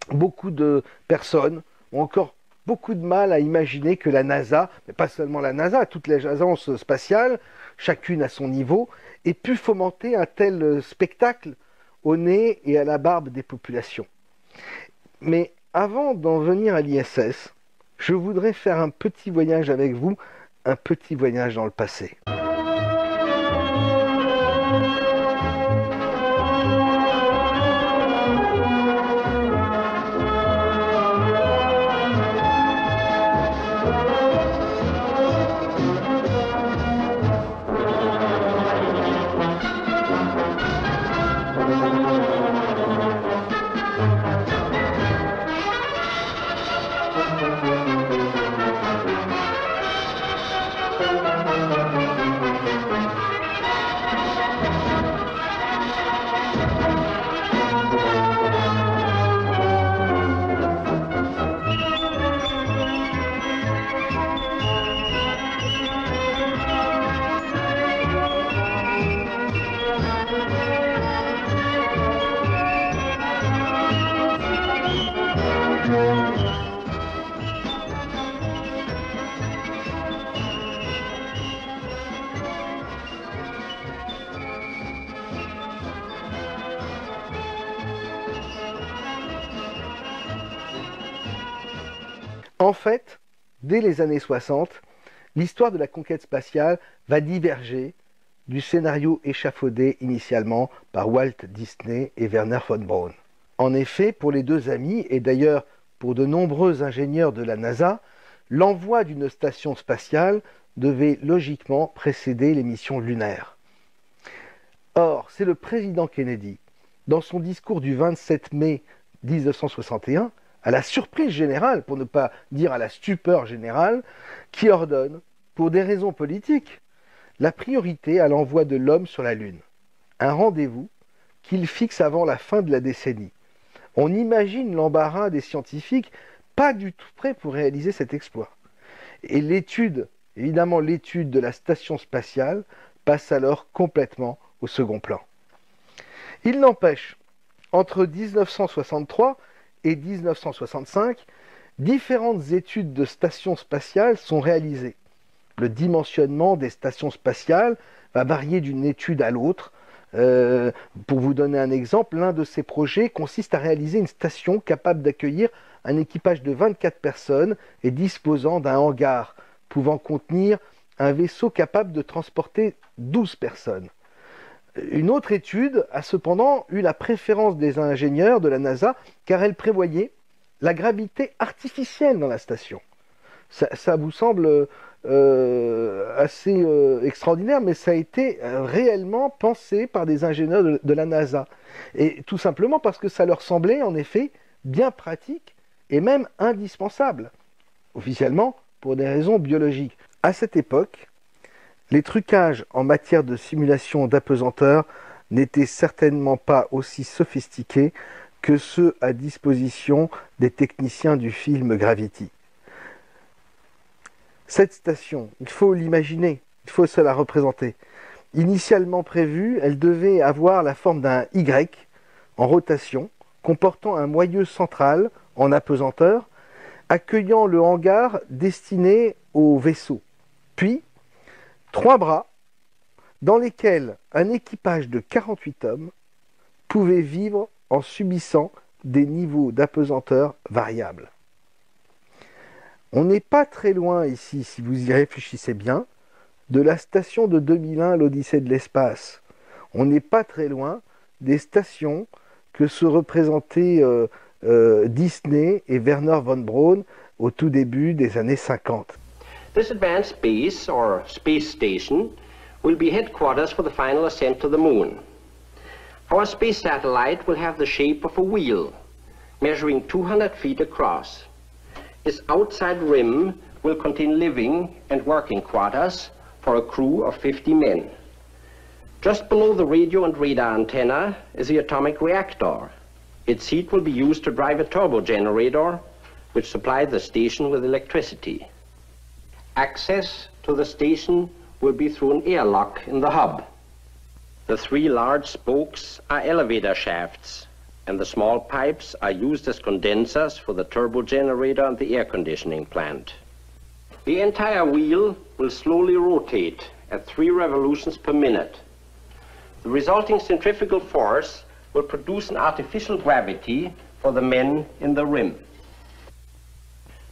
Beaucoup de personnes ont encore beaucoup de mal à imaginer que la NASA, mais pas seulement la NASA, toutes les agences spatiales, chacune à son niveau, aient pu fomenter un tel spectacle au nez et à la barbe des populations. Mais avant d'en venir à l'ISS, je voudrais faire un petit voyage avec vous, un petit voyage dans le passé. En fait, dès les années 60, l'histoire de la conquête spatiale va diverger du scénario échafaudé initialement par Walt Disney et Werner von Braun. En effet, pour les deux amis, et d'ailleurs pour de nombreux ingénieurs de la NASA, l'envoi d'une station spatiale devait logiquement précéder les missions lunaires. Or, c'est le président Kennedy, dans son discours du 27 mai 1961, à la surprise générale, pour ne pas dire à la stupeur générale, qui ordonne, pour des raisons politiques, la priorité à l'envoi de l'homme sur la Lune. Un rendez-vous qu'il fixe avant la fin de la décennie. On imagine l'embarras des scientifiques, pas du tout prêts pour réaliser cet exploit. Et l'étude, évidemment l'étude de la station spatiale, passe alors complètement au second plan. Il n'empêche, entre 1963 et 1965, différentes études de stations spatiales sont réalisées. Le dimensionnement des stations spatiales va varier d'une étude à l'autre. Pour vous donner un exemple, l'un de ces projets consiste à réaliser une station capable d'accueillir un équipage de 24 personnes et disposant d'un hangar pouvant contenir un vaisseau capable de transporter 12 personnes. Une autre étude a cependant eu la préférence des ingénieurs de la NASA car elle prévoyait la gravité artificielle dans la station. Ça vous semble assez extraordinaire, mais ça a été réellement pensé par des ingénieurs de la NASA. Et tout simplement parce que ça leur semblait en effet bien pratique et même indispensable, officiellement pour des raisons biologiques. À cette époque, les trucages en matière de simulation d'apesanteur n'étaient certainement pas aussi sophistiqués que ceux à disposition des techniciens du film Gravity. Cette station, il faut l'imaginer, il faut se la représenter. Initialement prévue, elle devait avoir la forme d'un Y en rotation, comportant un moyeu central en apesanteur, accueillant le hangar destiné au vaisseau. Puis, 3 bras dans lesquels un équipage de 48 hommes pouvait vivre en subissant des niveaux d'apesanteur variables. On n'est pas très loin ici, si vous y réfléchissez bien, de la station de 2001, l'Odyssée de l'espace. On n'est pas très loin des stations que se représentaient Disney et Werner von Braun au tout début des années 50. This advanced base, or space station, will be headquarters for the final ascent to the moon. Our space satellite will have the shape of a wheel, measuring 200 feet across. Its outside rim will contain living and working quarters for a crew of 50 men. Just below the radio and radar antenna is the atomic reactor. Its heat will be used to drive a turbo generator, which supplies the station with electricity. Access to the station will be through an airlock in the hub. The 3 large spokes are elevator shafts, and the small pipes are used as condensers for the turbo generator and the air conditioning plant. The entire wheel will slowly rotate at 3 revolutions per minute. The resulting centrifugal force will produce an artificial gravity for the men in the rim.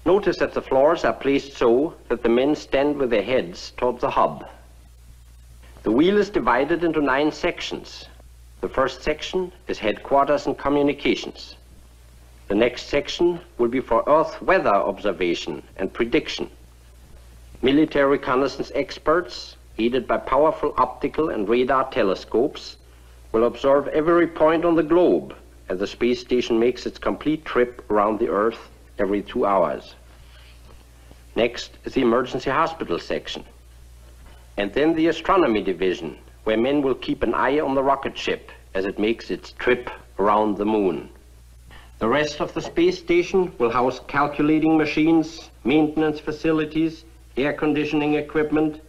Notice that the floors are placed so that the men stand with their heads toward the hub. The wheel is divided into 9 sections. The first section is headquarters and communications. The next section will be for Earth weather observation and prediction. Military reconnaissance experts, aided by powerful optical and radar telescopes, will observe every point on the globe as the space station makes its complete trip around the Earth every 2 hours. Next is the emergency hospital section. And then the astronomy division, where men will keep an eye on the rocket ship as it makes its trip around the moon. The rest of the space station will house calculating machines, maintenance facilities, air conditioning equipment,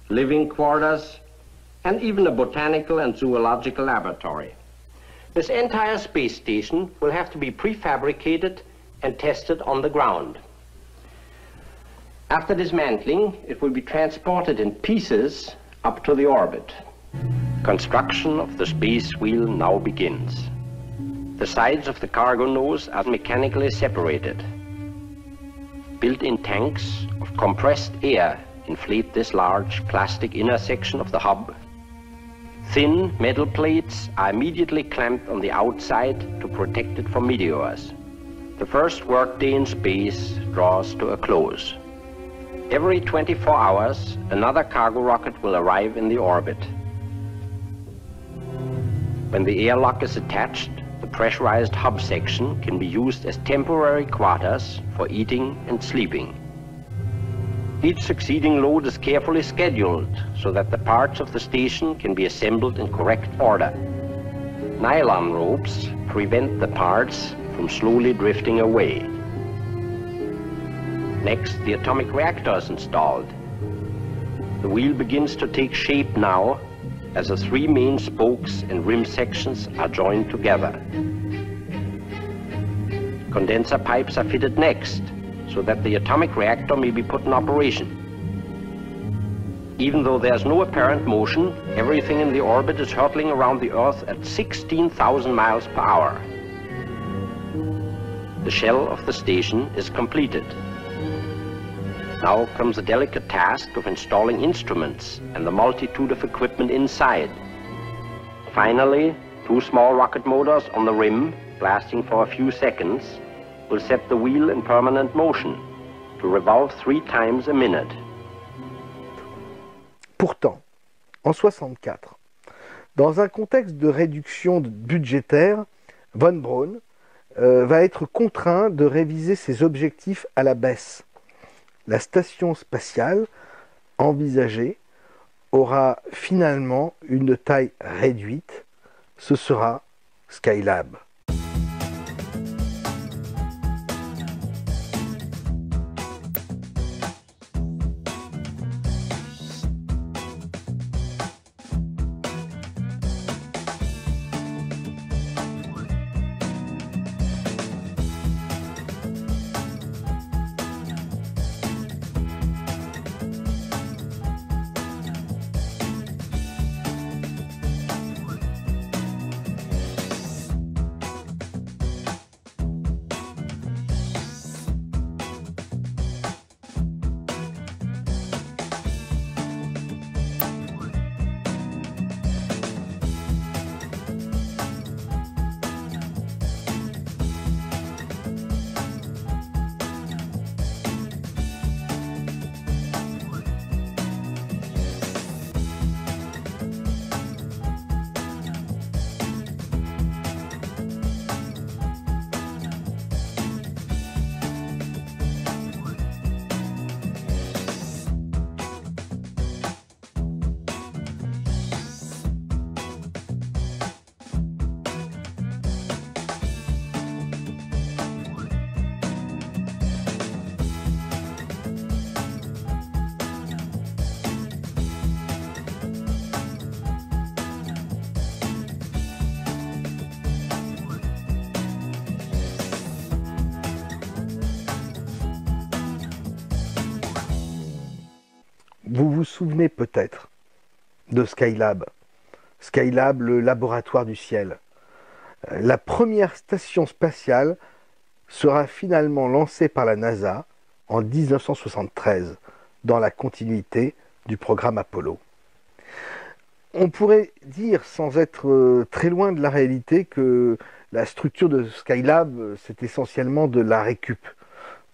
living quarters, and even a botanical and zoological laboratory. This entire space station will have to be prefabricated and tested on the ground. After dismantling, it will be transported in pieces up to the orbit. Construction of the space wheel now begins. The sides of the cargo nose are mechanically separated. Built-in tanks of compressed air inflate this large plastic inner section of the hub. Thin metal plates are immediately clamped on the outside to protect it from meteors. The first workday in space draws to a close. Every 24 hours, another cargo rocket will arrive in the orbit. When the airlock is attached, the pressurized hub section can be used as temporary quarters for eating and sleeping. Each succeeding load is carefully scheduled so that the parts of the station can be assembled in correct order. Nylon ropes prevent the parts from slowly drifting away. Next, the atomic reactor is installed. The wheel begins to take shape now as the three main spokes and rim sections are joined together. Condenser pipes are fitted next, so that the atomic reactor may be put in operation. Even though there's no apparent motion, everything in the orbit is hurtling around the Earth at 16,000 miles per hour. The shell of the station is completed. Now comes the delicate task of installing instruments and the multitude of equipment inside. Finally, two small rocket motors on the rim, lasting for a few seconds, will set the wheel in permanent motion to revolve 3 times a minute. Pourtant, en 1964, dans un contexte de réduction budgétaire, von Braun va être contraint de réviser ses objectifs à la baisse. La station spatiale envisagée aura finalement une taille réduite. Ce sera Skylab. Vous vous souvenez peut-être de Skylab. Skylab, le laboratoire du ciel. La première station spatiale sera finalement lancée par la NASA en 1973, dans la continuité du programme Apollo. On pourrait dire, sans être très loin de la réalité, que la structure de Skylab, c'est essentiellement de la récup.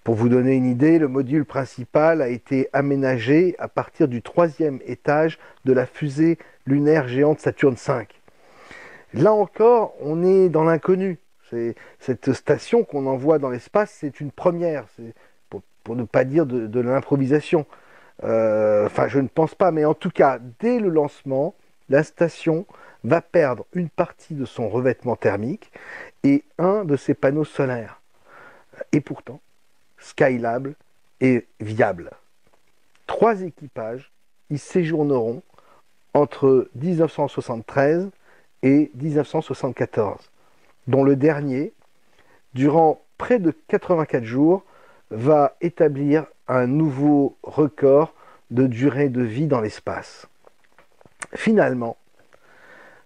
Pour vous donner une idée, le module principal a été aménagé à partir du 3e étage de la fusée lunaire géante Saturne V. Là encore, on est dans l'inconnu. Cette station qu'on envoie dans l'espace, c'est une première, pour ne pas dire de l'improvisation. Enfin, je ne pense pas, mais en tout cas, dès le lancement, la station va perdre une partie de son revêtement thermique et un de ses panneaux solaires. Et pourtant, Skylab est viable. 3 équipages y séjourneront entre 1973 et 1974, dont le dernier durant près de 84 jours, va établir un nouveau record de durée de vie dans l'espace. Finalement,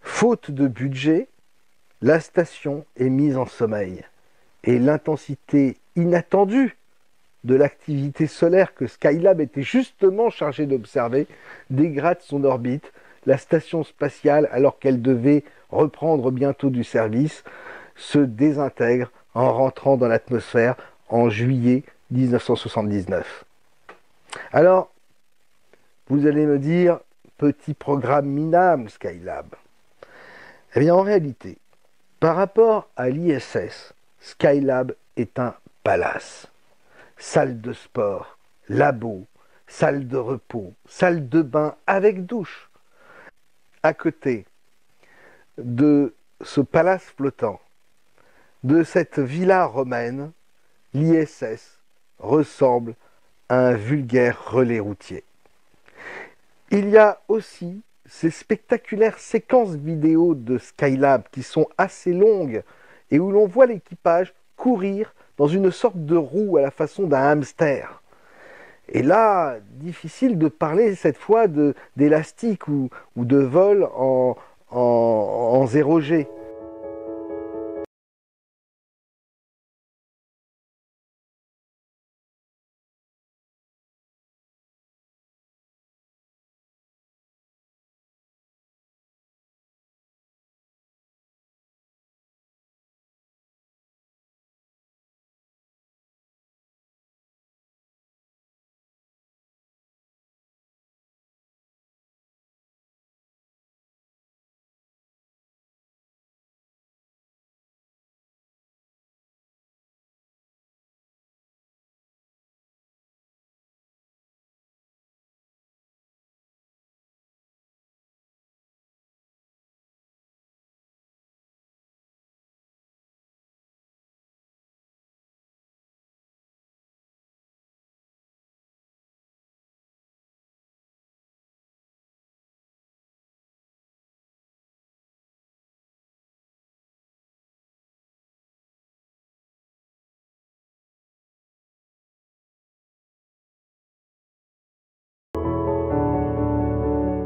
faute de budget, la station est mise en sommeil et l'intensité inattendue de l'activité solaire que Skylab était justement chargé d'observer dégrade son orbite. La station spatiale, alors qu'elle devait reprendre bientôt du service, se désintègre en rentrant dans l'atmosphère en juillet 1979. Alors, vous allez me dire, petit programme minable Skylab. Eh bien, en réalité, par rapport à l'ISS, Skylab est un palace. Salle de sport, labo, salle de repos, salle de bain avec douche. À côté de ce palace flottant, de cette villa romaine, l'ISS ressemble à un vulgaire relais routier. Il y a aussi ces spectaculaires séquences vidéo de Skylab qui sont assez longues et où l'on voit l'équipage courir dans une sorte de roue à la façon d'un hamster. Et là, difficile de parler cette fois d'élastique ou de vol en 0G.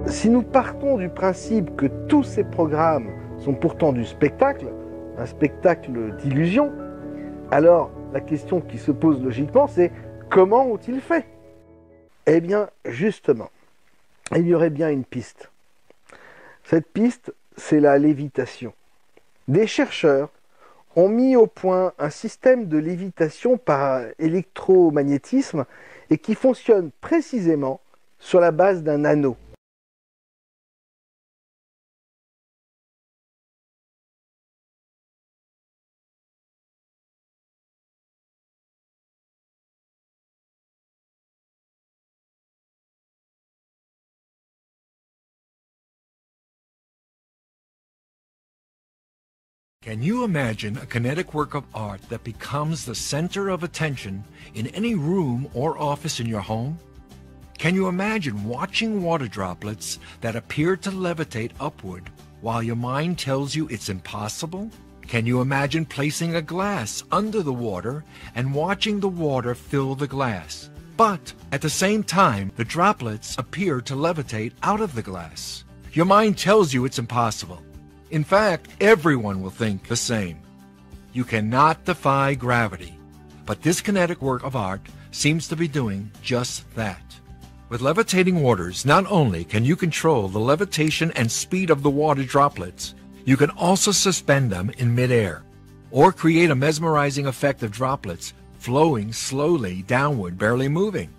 Si nous partons du principe que tous ces programmes sont pourtant du spectacle, un spectacle d'illusion, alors la question qui se pose logiquement, c'est comment ont-ils fait? Eh bien, justement, il y aurait bien une piste. Cette piste, c'est la lévitation. Des chercheurs ont mis au point un système de lévitation par électromagnétisme et qui fonctionne précisément sur la base d'un anneau. Can you imagine a kinetic work of art that becomes the center of attention in any room or office in your home? Can you imagine watching water droplets that appear to levitate upward while your mind tells you it's impossible? Can you imagine placing a glass under the water and watching the water fill the glass? But at the same time, the droplets appear to levitate out of the glass. Your mind tells you it's impossible. In fact, everyone will think the same. You cannot defy gravity, but this kinetic work of art seems to be doing just that. With levitating waters, not only can you control the levitation and speed of the water droplets, you can also suspend them in midair, or create a mesmerizing effect of droplets flowing slowly downward, barely moving.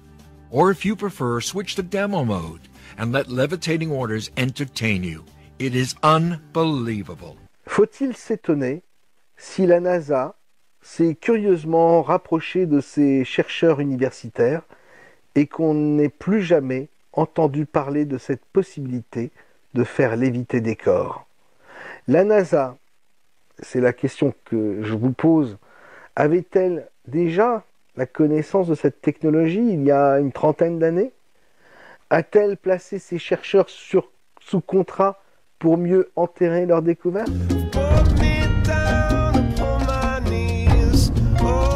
Or if you prefer, switch to demo mode and let levitating waters entertain you. It is unbelievable. Faut-il s'étonner si la NASA s'est curieusement rapprochée de ses chercheurs universitaires et qu'on n'ait plus jamais entendu parler de cette possibilité de faire léviter des corps? La NASA, c'est la question que je vous pose, avait-elle déjà la connaissance de cette technologie il y a une trentaine d'années? A-t-elle placé ses chercheurs sous contrat pour mieux enterrer leur découverte? Put me down upon my knees. Oh.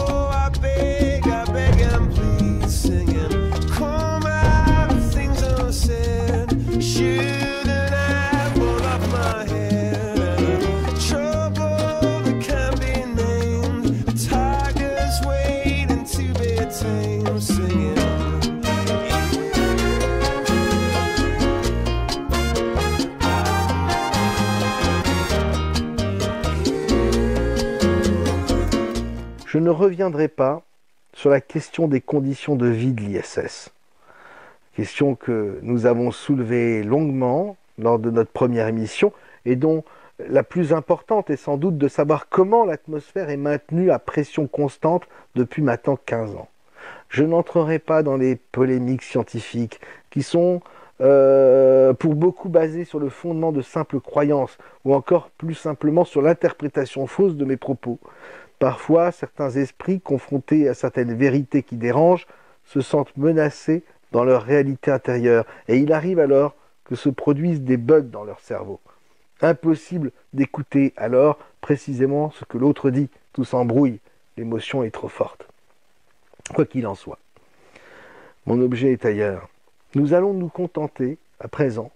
Je ne reviendrai pas sur la question des conditions de vie de l'ISS. Question que nous avons soulevée longuement lors de notre première émission et dont la plus importante est sans doute de savoir comment l'atmosphère est maintenue à pression constante depuis maintenant 15 ans. Je n'entrerai pas dans les polémiques scientifiques qui sont pour beaucoup basées sur le fondement de simples croyances ou encore plus simplement sur l'interprétation fausse de mes propos. Parfois, certains esprits confrontés à certaines vérités qui dérangent se sentent menacés dans leur réalité intérieure et il arrive alors que se produisent des bugs dans leur cerveau. Impossible d'écouter alors précisément ce que l'autre dit, tout s'embrouille, l'émotion est trop forte. Quoi qu'il en soit, mon objet est ailleurs. Nous allons nous contenter, à présent,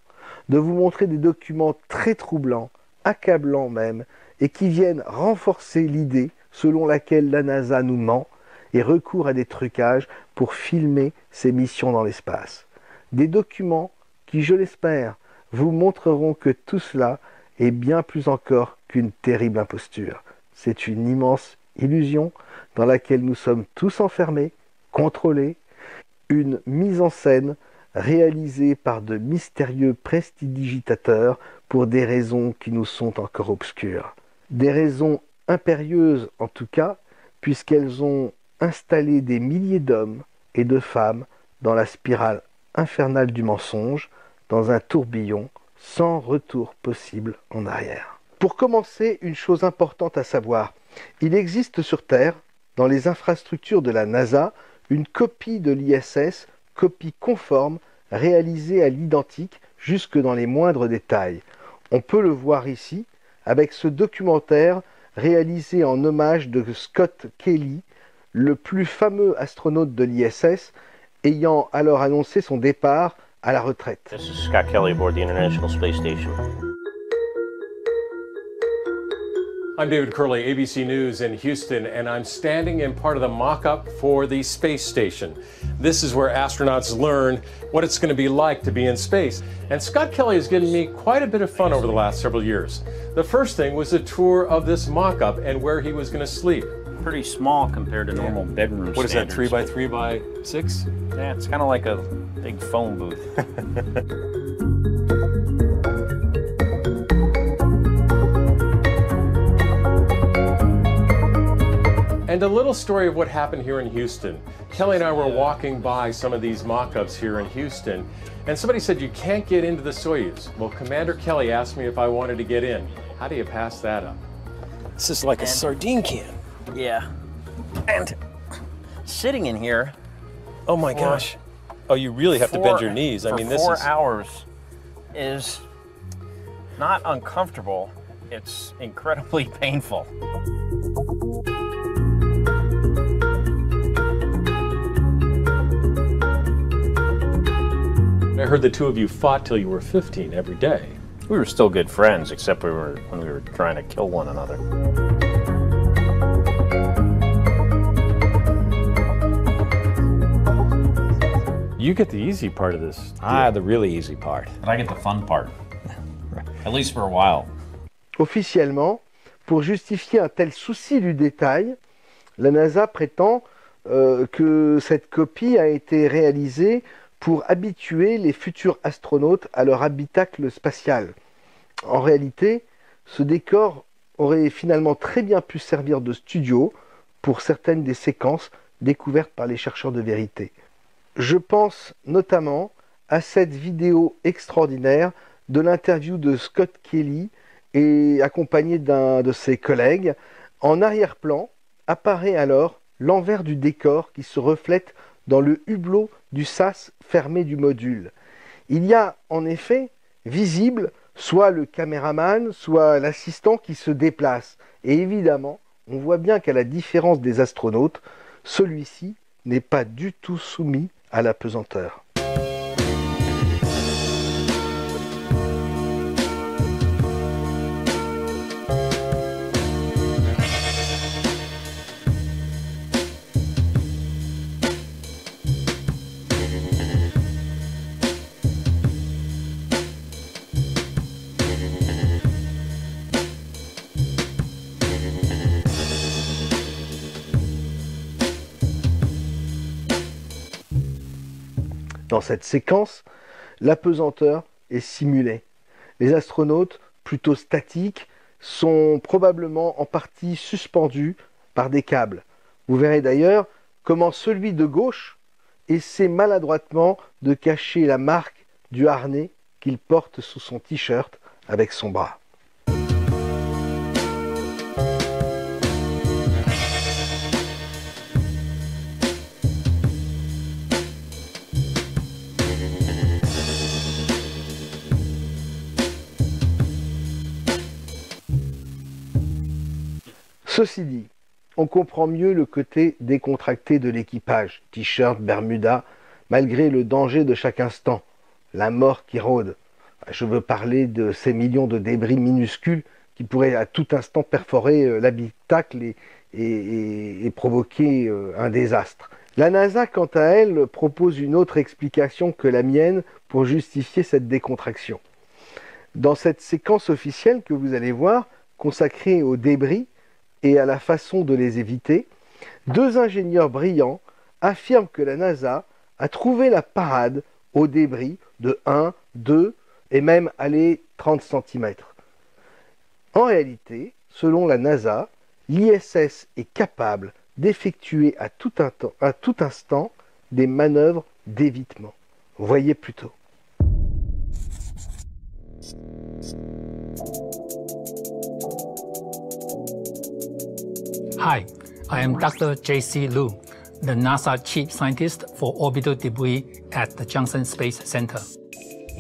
de vous montrer des documents très troublants, accablants même, et qui viennent renforcer l'idée selon laquelle la NASA nous ment et recourt à des trucages pour filmer ses missions dans l'espace. Des documents qui, je l'espère, vous montreront que tout cela est bien plus encore qu'une terrible imposture. C'est une immense illusion dans laquelle nous sommes tous enfermés, contrôlés, une mise en scène réalisée par de mystérieux prestidigitateurs pour des raisons qui nous sont encore obscures. Des raisons impérieuses en tout cas, puisqu'elles ont installé des milliers d'hommes et de femmes dans la spirale infernale du mensonge, dans un tourbillon sans retour possible en arrière. Pour commencer, une chose importante à savoir, il existe sur Terre, dans les infrastructures de la NASA, une copie de l'ISS, copie conforme, réalisée à l'identique, jusque dans les moindres détails. On peut le voir ici, avec ce documentaire réalisé en hommage de Scott Kelly, le plus fameux astronaute de l'ISS, ayant alors annoncé son départ à la retraite. This is Scott Kelly aboard the International Space Station. I'm David Curley, ABC News in Houston, and I'm standing in part of the mock-up for the space station. This is where astronauts learn what it's going to be like to be in space. And Scott Kelly has given me quite a bit of fun over the last several years. The first thing was a tour of this mock-up and where he was going to sleep. Pretty small compared to normal bedroom What standards. is that, 3 by 3 by 6? Yeah, it's kind of like a big phone booth. And a little story of what happened here in Houston. Kelly and I were walking by some of these mock-ups here in Houston, and somebody said you can't get into the Soyuz. Well, Commander Kelly asked me if I wanted to get in. How do you pass that up? This is like a sardine can. Yeah. And sitting in here. Oh my gosh. Oh, you really have to bend your knees. I mean, this for is 4 hours is not uncomfortable. It's incredibly painful. I heard the two of you fought till you were 15 every day. We were still good friends, except when we were trying to kill one another. You get the easy part of this. The really easy part. But I get the fun part. At least for a while. Officiellement, pour justifier un tel souci du détail, la NASA prétend que cette copie a été réalisée pour habituer les futurs astronautes à leur habitacle spatial. En réalité, ce décor aurait finalement très bien pu servir de studio pour certaines des séquences découvertes par les chercheurs de vérité. Je pense notamment à cette vidéo extraordinaire de l'interview de Scott Kelly et accompagné d'un de ses collègues. En arrière-plan apparaît alors l'envers du décor qui se reflète dans le hublot du sas fermé du module. Il y a en effet visible soit le caméraman, soit l'assistant qui se déplace. Et évidemment, on voit bien qu'à la différence des astronautes, celui-ci n'est pas du tout soumis à la pesanteur. Dans cette séquence, l'apesanteur est simulée. Les astronautes, plutôt statiques, sont probablement en partie suspendus par des câbles. Vous verrez d'ailleurs comment celui de gauche essaie maladroitement de cacher la marque du harnais qu'il porte sous son t-shirt avec son bras. Ceci dit, on comprend mieux le côté décontracté de l'équipage, t-shirt, bermuda, malgré le danger de chaque instant, la mort qui rôde. Je veux parler de ces millions de débris minuscules qui pourraient à tout instant perforer l'habitacle et provoquer un désastre. La NASA, quant à elle, propose une autre explication que la mienne pour justifier cette décontraction. Dans cette séquence officielle que vous allez voir, consacrée aux débris, et à la façon de les éviter, deux ingénieurs brillants affirment que la NASA a trouvé la parade aux débris de 1, 2 et même 30 cm. En réalité, selon la NASA, l'ISS est capable d'effectuer à tout instant des manœuvres d'évitement. Voyez plutôt. Hi, I am Dr. J.C. Liu, the NASA Chief Scientist for Orbital Debris at the Johnson Space Center.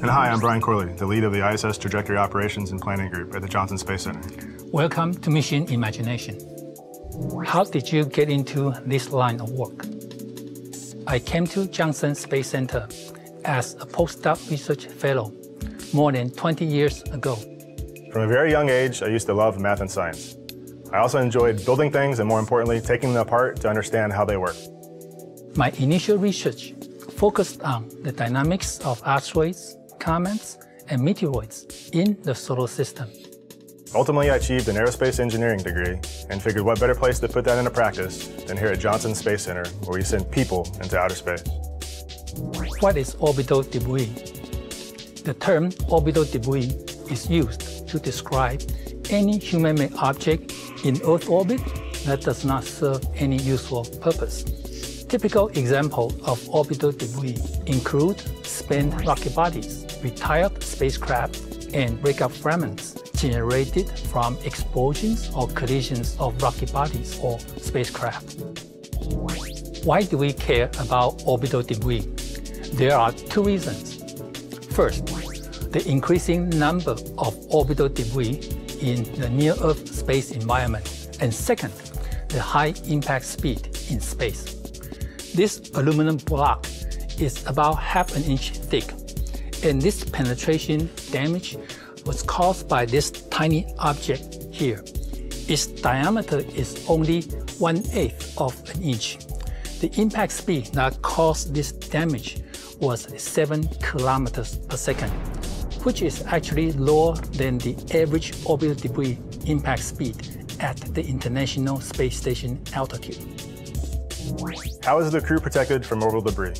And hi, I'm Brian Corley, the lead of the ISS Trajectory Operations and Planning Group at the Johnson Space Center. Welcome to Mission Imagination. How did you get into this line of work? I came to Johnson Space Center as a postdoc research fellow more than 20 years ago. From a very young age, I used to love math and science. I also enjoyed building things and, more importantly, taking them apart to understand how they work. My initial research focused on the dynamics of asteroids, comets, and meteoroids in the solar system. Ultimately, I achieved an aerospace engineering degree and figured what better place to put that into practice than here at Johnson Space Center, where we send people into outer space. What is orbital debris? The term orbital debris is used to describe any human-made object in Earth orbit that does not serve any useful purpose. Typical examples of orbital debris include spent rocket bodies, retired spacecraft, and breakup fragments generated from explosions or collisions of rocket bodies or spacecraft. Why do we care about orbital debris? There are two reasons. First, the increasing number of orbital debris in the near-Earth space environment, and second, the high impact speed in space. This aluminum block is about ½ an inch thick, and this penetration damage was caused by this tiny object here. Its diameter is only 1/8 of an inch. The impact speed that caused this damage was 7 kilometers per second, which is actually lower than the average orbital debris impact speed at the International Space Station altitude. How is the crew protected from orbital debris?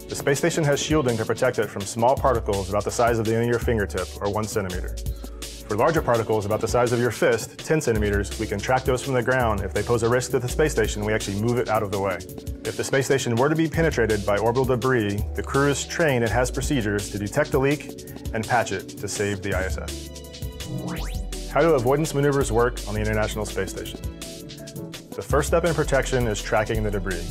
The space station has shielding to protect it from small particles about the size of the end of your fingertip, or 1 centimeter. For larger particles about the size of your fist, 10 centimeters, we can track those from the ground. If they pose a risk to the space station, we actually move it out of the way. If the space station were to be penetrated by orbital debris, the crew is trained and has procedures to detect the leak and patch it to save the ISS. How do avoidance maneuvers work on the International Space Station? The first step in protection is tracking the debris.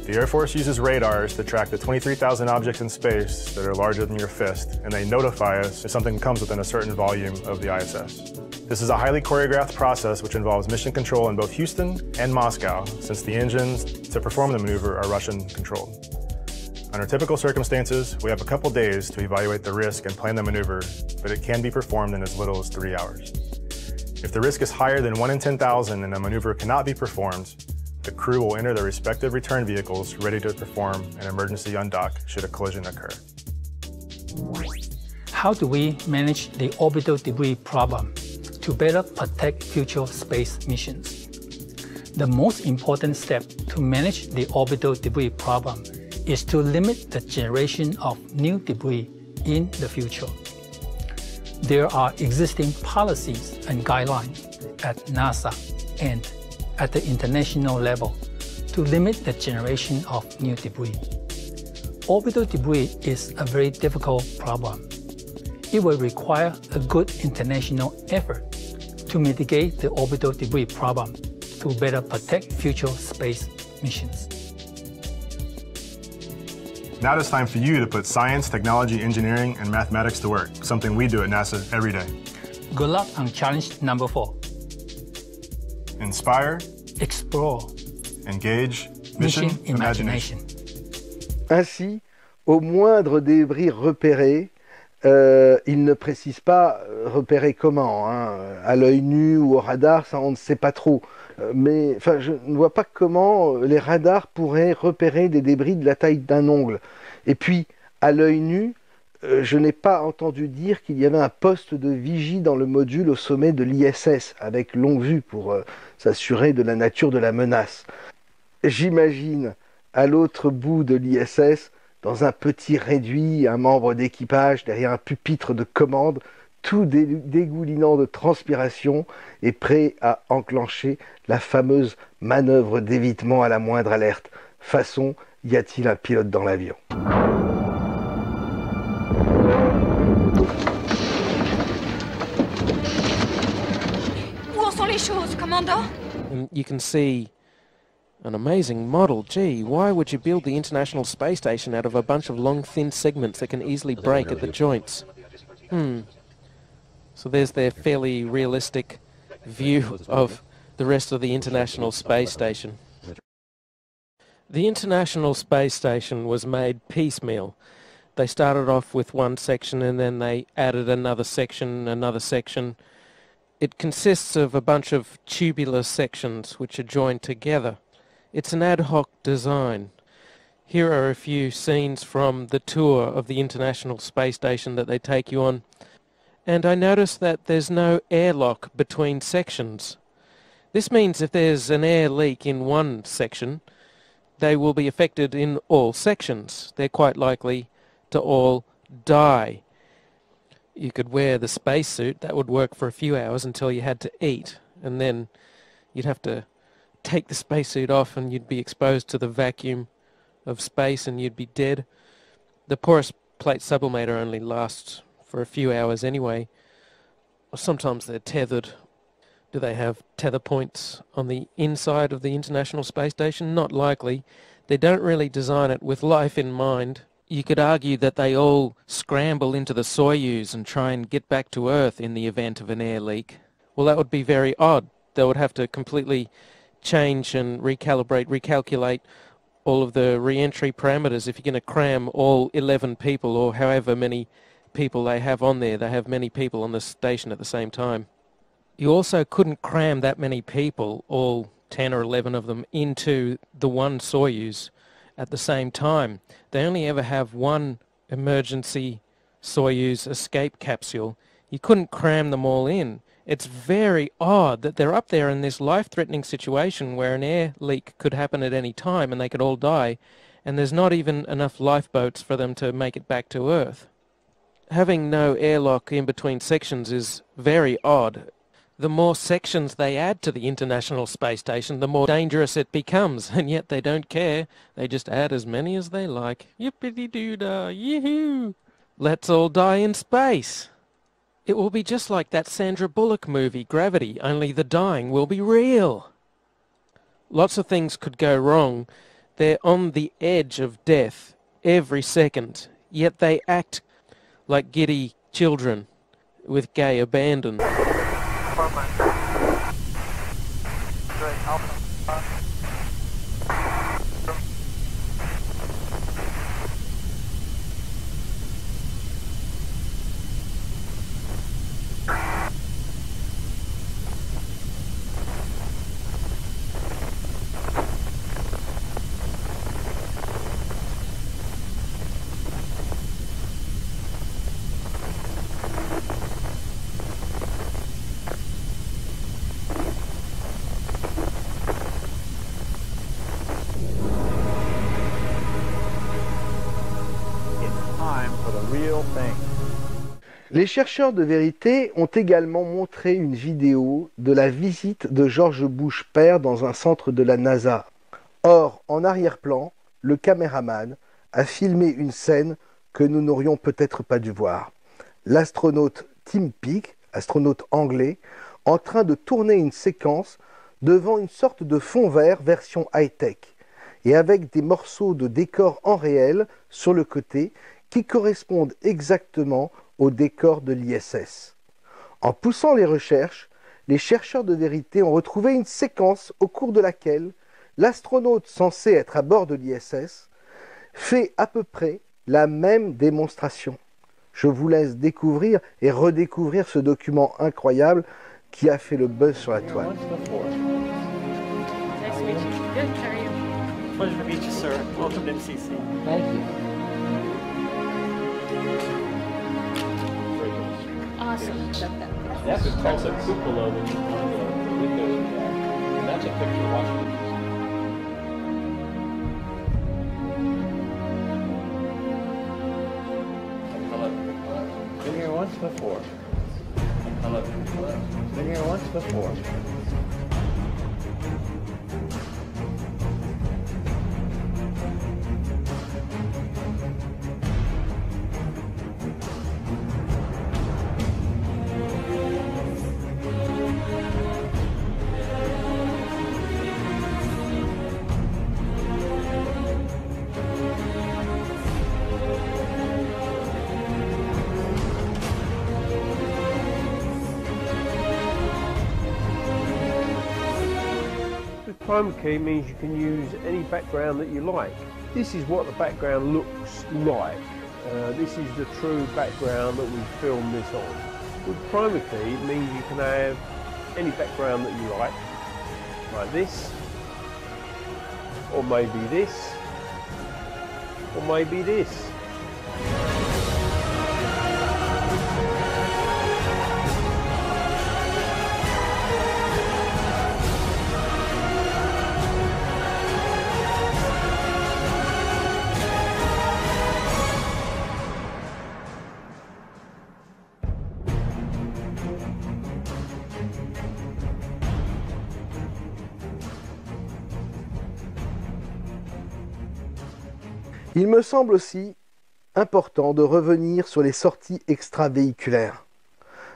The Air Force uses radars to track the 23,000 objects in space that are larger than your fist, and they notify us if something comes within a certain volume of the ISS. This is a highly choreographed process which involves mission control in both Houston and Moscow, since the engines to perform the maneuver are Russian-controlled. Under typical circumstances, we have a couple days to evaluate the risk and plan the maneuver, but it can be performed in as little as 3 hours. If the risk is higher than 1 in 10,000 and a maneuver cannot be performed, the crew will enter their respective return vehicles ready to perform an emergency undock should a collision occur. How do we manage the orbital debris problem to better protect future space missions? The most important step to manage the orbital debris problem is to limit the generation of new debris in the future. There are existing policies and guidelines at NASA and at the international level to limit the generation of new debris. Orbital debris is a very difficult problem. It will require a good international effort to mitigate the orbital debris problem to better protect future space missions. Now it's time for you to put science, technology, engineering, and mathematics to work, something we do at NASA every day. Good luck on challenge number 4. Inspire, explore, engage, mission imagination. Ainsi, au moindre débris repéré, il ne précise pas repérer comment, hein, à l'œil nu ou au radar, ça on ne sait pas trop. Mais enfin, je ne vois pas comment les radars pourraient repérer des débris de la taille d'un ongle. Et puis, à l'œil nu, je n'ai pas entendu dire qu'il y avait un poste de vigie dans le module au sommet de l'ISS, avec longue vue pour s'assurer de la nature de la menace. J'imagine, à l'autre bout de l'ISS, dans un petit réduit, un membre d'équipage derrière un pupitre de commande, tout dégoulinant de transpiration et prêt à enclencher la fameuse manœuvre d'évitement à la moindre alerte. Façon, y a-t-il un pilote dans l'avion? Où en sont les choses, commandant? You can see an amazing model. Gee, why would you build the International Space Station out of a bunch of long, thin segments that can easily break at the joints? So there's their fairly realistic view of the rest of the International Space Station. The International Space Station was made piecemeal. They started off with one section and then they added another section. It consists of a bunch of tubular sections which are joined together. It's an ad hoc design. Here are a few scenes from the tour of the International Space Station that they take you on. And I noticed that there's no airlock between sections. This means if there's an air leak in one section, they will be affected in all sections. They're quite likely to all die. You could wear the spacesuit, that would work for a few hours until you had to eat, and then you'd have to take the spacesuit off and you'd be exposed to the vacuum of space and you'd be dead. The porous plate sublimator only lasts for a few hours anyway. Or sometimes they're tethered. Do they have tether points on the inside of the International Space Station? Not likely. They don't really design it with life in mind. You could argue that they all scramble into the Soyuz and try and get back to Earth in the event of an air leak. Well, that would be very odd. They would have to completely change and recalculate all of the re-entry parameters if you're going to cram all 11 people or however many people they have on there. They have many people on the station at the same time. You also couldn't cram that many people, all 10 or 11 of them, into the one Soyuz at the same time. They only ever have one emergency Soyuz escape capsule. You couldn't cram them all in. It's very odd that they're up there in this life-threatening situation where an air leak could happen at any time and they could all die, and there's not even enough lifeboats for them to make it back to Earth. Having no airlock in between sections is very odd. The more sections they add to the International Space Station, the more dangerous it becomes, and yet they don't care. They just add as many as they like. Yippity-doo-dah, yee-hoo! Let's all die in space! It will be just like that Sandra Bullock movie, Gravity, only the dying will be real. Lots of things could go wrong. They're on the edge of death every second, yet they act like giddy children with gay abandon. Les chercheurs de vérité ont également montré une vidéo de la visite de George Bush père dans un centre de la NASA. Or, en arrière-plan, le caméraman a filmé une scène que nous n'aurions peut-être pas dû voir. L'astronaute Tim Peake, astronaute anglais, en train de tourner une séquence devant une sorte de fond vert version high-tech et avec des morceaux de décor en réel sur le côté qui correspondent exactement au décor de l'ISS. En poussant les recherches, les chercheurs de vérité ont retrouvé une séquence au cours de laquelle l'astronaute censé être à bord de l'ISS fait à peu près la même démonstration. Je vous laisse découvrir et redécouvrir ce document incroyable qui a fait le buzz sur la toile. Nice to meet you. Good, how are you? Pleasure to meet you, sir. Welcome to MCC. Thank you. Awesome. That's a close-up cupola when you the windows in there. And that's a picture of Washington. Been here once before. Hello. Been here once before. Chroma key means you can use any background that you like. This is what the background looks like. This is the true background that we filmed this on. With chroma key, it means you can have any background that you like this, or maybe this, or maybe this. Il me semble aussi important de revenir sur les sorties extravéhiculaires.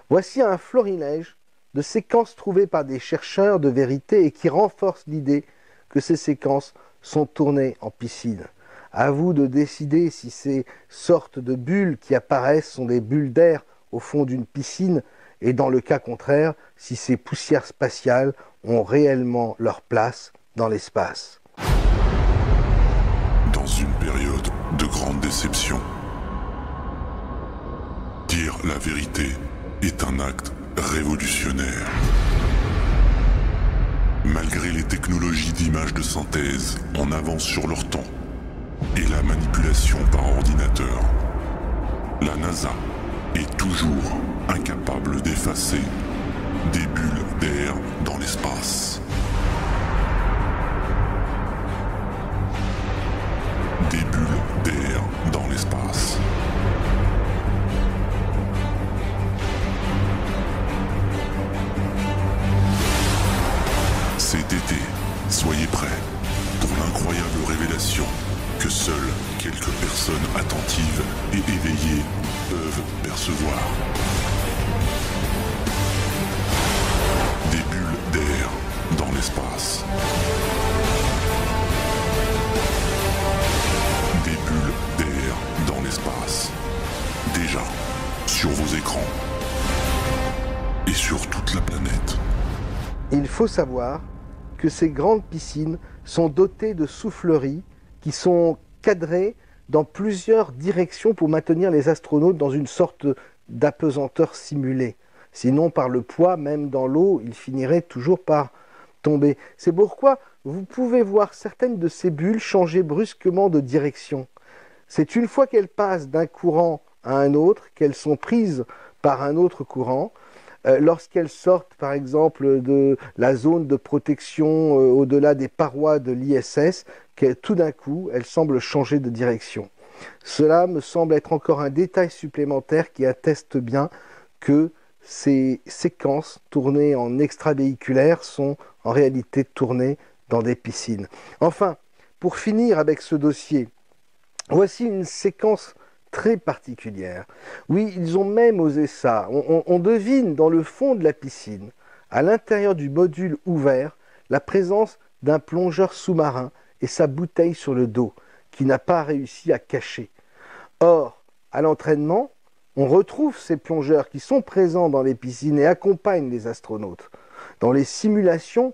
Voici un florilège de séquences trouvées par des chercheurs de vérité et qui renforcent l'idée que ces séquences sont tournées en piscine. À vous de décider si ces sortes de bulles qui apparaissent sont des bulles d'air au fond d'une piscine et dans le cas contraire, si ces poussières spatiales ont réellement leur place dans l'espace. Dans une période de grande déception, dire la vérité est un acte révolutionnaire. Malgré les technologies d'image de synthèse en avance sur leur temps et la manipulation par ordinateur, la NASA est toujours incapable d'effacer des bulles d'air dans l'espace. Des bulles d'air dans l'espace. Cet été, soyez prêts pour l'incroyable révélation que seules quelques personnes attentives et éveillées peuvent percevoir. Des bulles d'air dans l'espace. Des bulles d'air dans l'espace. Déjà sur vos écrans. Et sur toute la planète. Il faut savoir que ces grandes piscines sont dotées de souffleries qui sont cadrées dans plusieurs directions pour maintenir les astronautes dans une sorte d'apesanteur simulée. Sinon, par le poids, même dans l'eau, ils finiraient toujours par tomber. C'est pourquoi vous pouvez voir certaines de ces bulles changer brusquement de direction. C'est une fois qu'elles passent d'un courant à un autre qu'elles sont prises par un autre courant. Lorsqu'elles sortent, par exemple, de la zone de protection au-delà des parois de l'ISS, tout d'un coup, elles semblent changer de direction. Cela me semble être encore un détail supplémentaire qui atteste bien que ces séquences tournées en extravéhiculaire sont en réalité tournées dans des piscines. Enfin, pour finir avec ce dossier, voici une séquence très particulière. Oui, ils ont même osé ça. On devine dans le fond de la piscine, à l'intérieur du module ouvert, la présence d'un plongeur sous-marin et sa bouteille sur le dos, qui n'a pas réussi à cacher. Or, à l'entraînement, on retrouve ces plongeurs qui sont présents dans les piscines et accompagnent les astronautes. Dans les simulations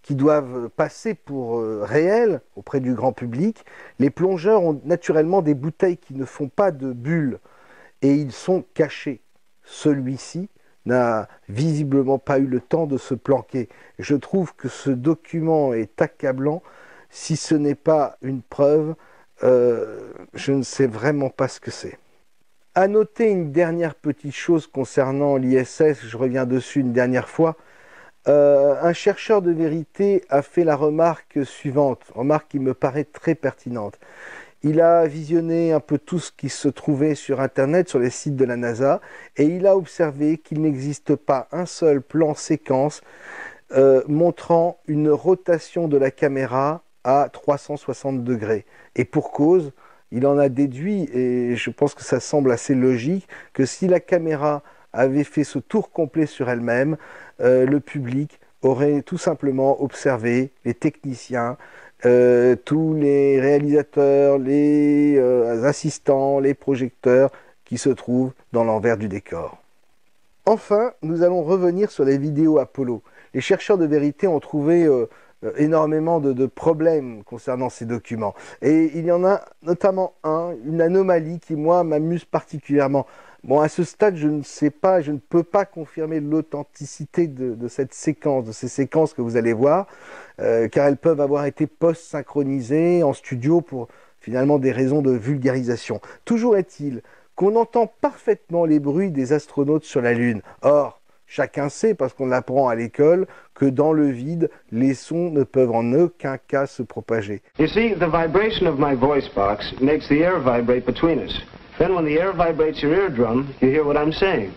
qui doivent passer pour réelles auprès du grand public, les plongeurs ont naturellement des bouteilles qui ne font pas de bulles et ils sont cachés. Celui-ci n'a visiblement pas eu le temps de se planquer. Je trouve que ce document est accablant. Si ce n'est pas une preuve, je ne sais vraiment pas ce que c'est. À noter une dernière petite chose concernant l'ISS, je reviens dessus une dernière fois. Un chercheur de vérité a fait la remarque suivante, remarque qui me paraît très pertinente. Il a visionné un peu tout ce qui se trouvait sur Internet, sur les sites de la NASA, et il a observé qu'il n'existe pas un seul plan séquence montrant une rotation de la caméra à 360 degrés. Et pour cause, il en a déduit, et je pense que ça semble assez logique, que si la caméra avait fait ce tour complet sur elle-même, le public aurait tout simplement observé les techniciens, tous les réalisateurs, les assistants, les projecteurs qui se trouvent dans l'envers du décor. Enfin, nous allons revenir sur les vidéos Apollo. Les chercheurs de vérité ont trouvé énormément de problèmes concernant ces documents. Et il y en a notamment une anomalie qui, moi, m'amuse particulièrement. Bon, à ce stade, je ne sais pas, je ne peux pas confirmer l'authenticité de cette séquence, de ces séquences que vous allez voir, car elles peuvent avoir été post-synchronisées en studio pour finalement des raisons de vulgarisation. Toujours est-il qu'on entend parfaitement les bruits des astronautes sur la Lune. Or, chacun sait, parce qu'on l'apprend à l'école, que dans le vide, les sons ne peuvent en aucun cas se propager. You see, the vibration of my voice box makes the air vibrate between us. Then when the air vibrates your eardrum, you hear what I'm saying.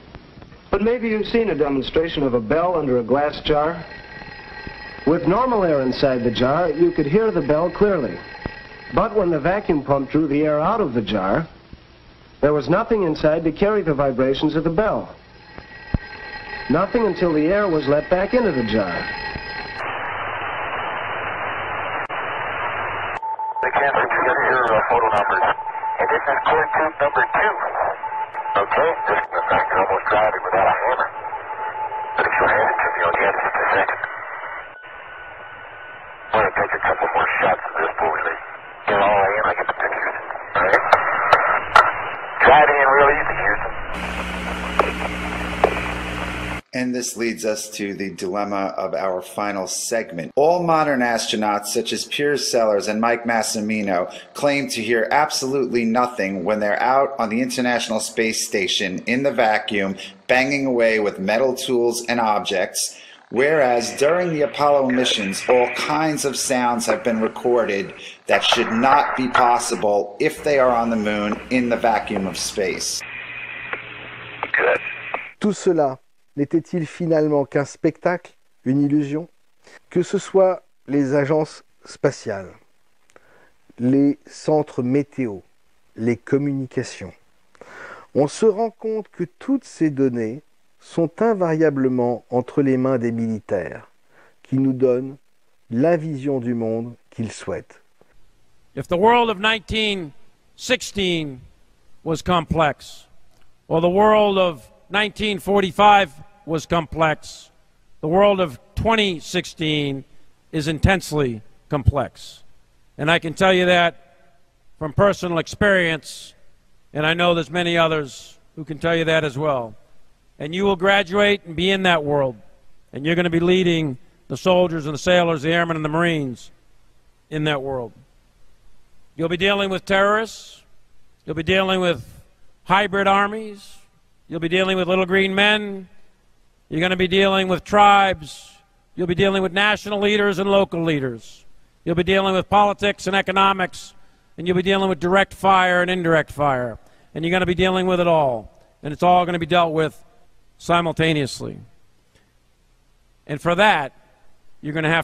But maybe you've seen a demonstration of a bell under a glass jar. With normal air inside the jar, you could hear the bell clearly. But when the vacuum pump drew the air out of the jar, there was nothing inside to carry the vibrations of the bell. Nothing until the air was let back into the jar. They can't seem to get your photo numbers. And this is core tube number 2. Okay, I can almost drive it without a hammer. But if you hand it to me, I'll get it in a second. I'm going to take a couple more shots of this before we leave. Get all in, I get the pictures. Alright? Drive in real easy, Houston. And this leads us to the dilemma of our final segment. All modern astronauts, such as Piers Sellers and Mike Massimino, claim to hear absolutely nothing when they're out on the International Space Station in the vacuum, banging away with metal tools and objects, whereas during the Apollo missions, all kinds of sounds have been recorded that should not be possible if they are on the moon in the vacuum of space. Tout cela n'était-il finalement qu'un spectacle, une illusion? Que ce soit les agences spatiales, les centres météo, les communications, on se rend compte que toutes ces données sont invariablement entre les mains des militaires, qui nous donnent la vision du monde qu'ils souhaitent. If the world of 1916 was complex, or the world of 1945 was complex, the world of 2016 is intensely complex. And I can tell you that from personal experience, and I know there's many others who can tell you that as well. And you will graduate and be in that world, and you're going to be leading the soldiers and the sailors, the airmen and the Marines in that world. You'll be dealing with terrorists, you'll be dealing with hybrid armies, you'll be dealing with little green men, you're going to be dealing with tribes, you'll be dealing with national leaders and local leaders, you'll be dealing with politics and economics and you'll be dealing with direct fire and indirect fire, and you're going to be dealing with it all, and it's all going to be dealt with simultaneously. And for that, you're going to have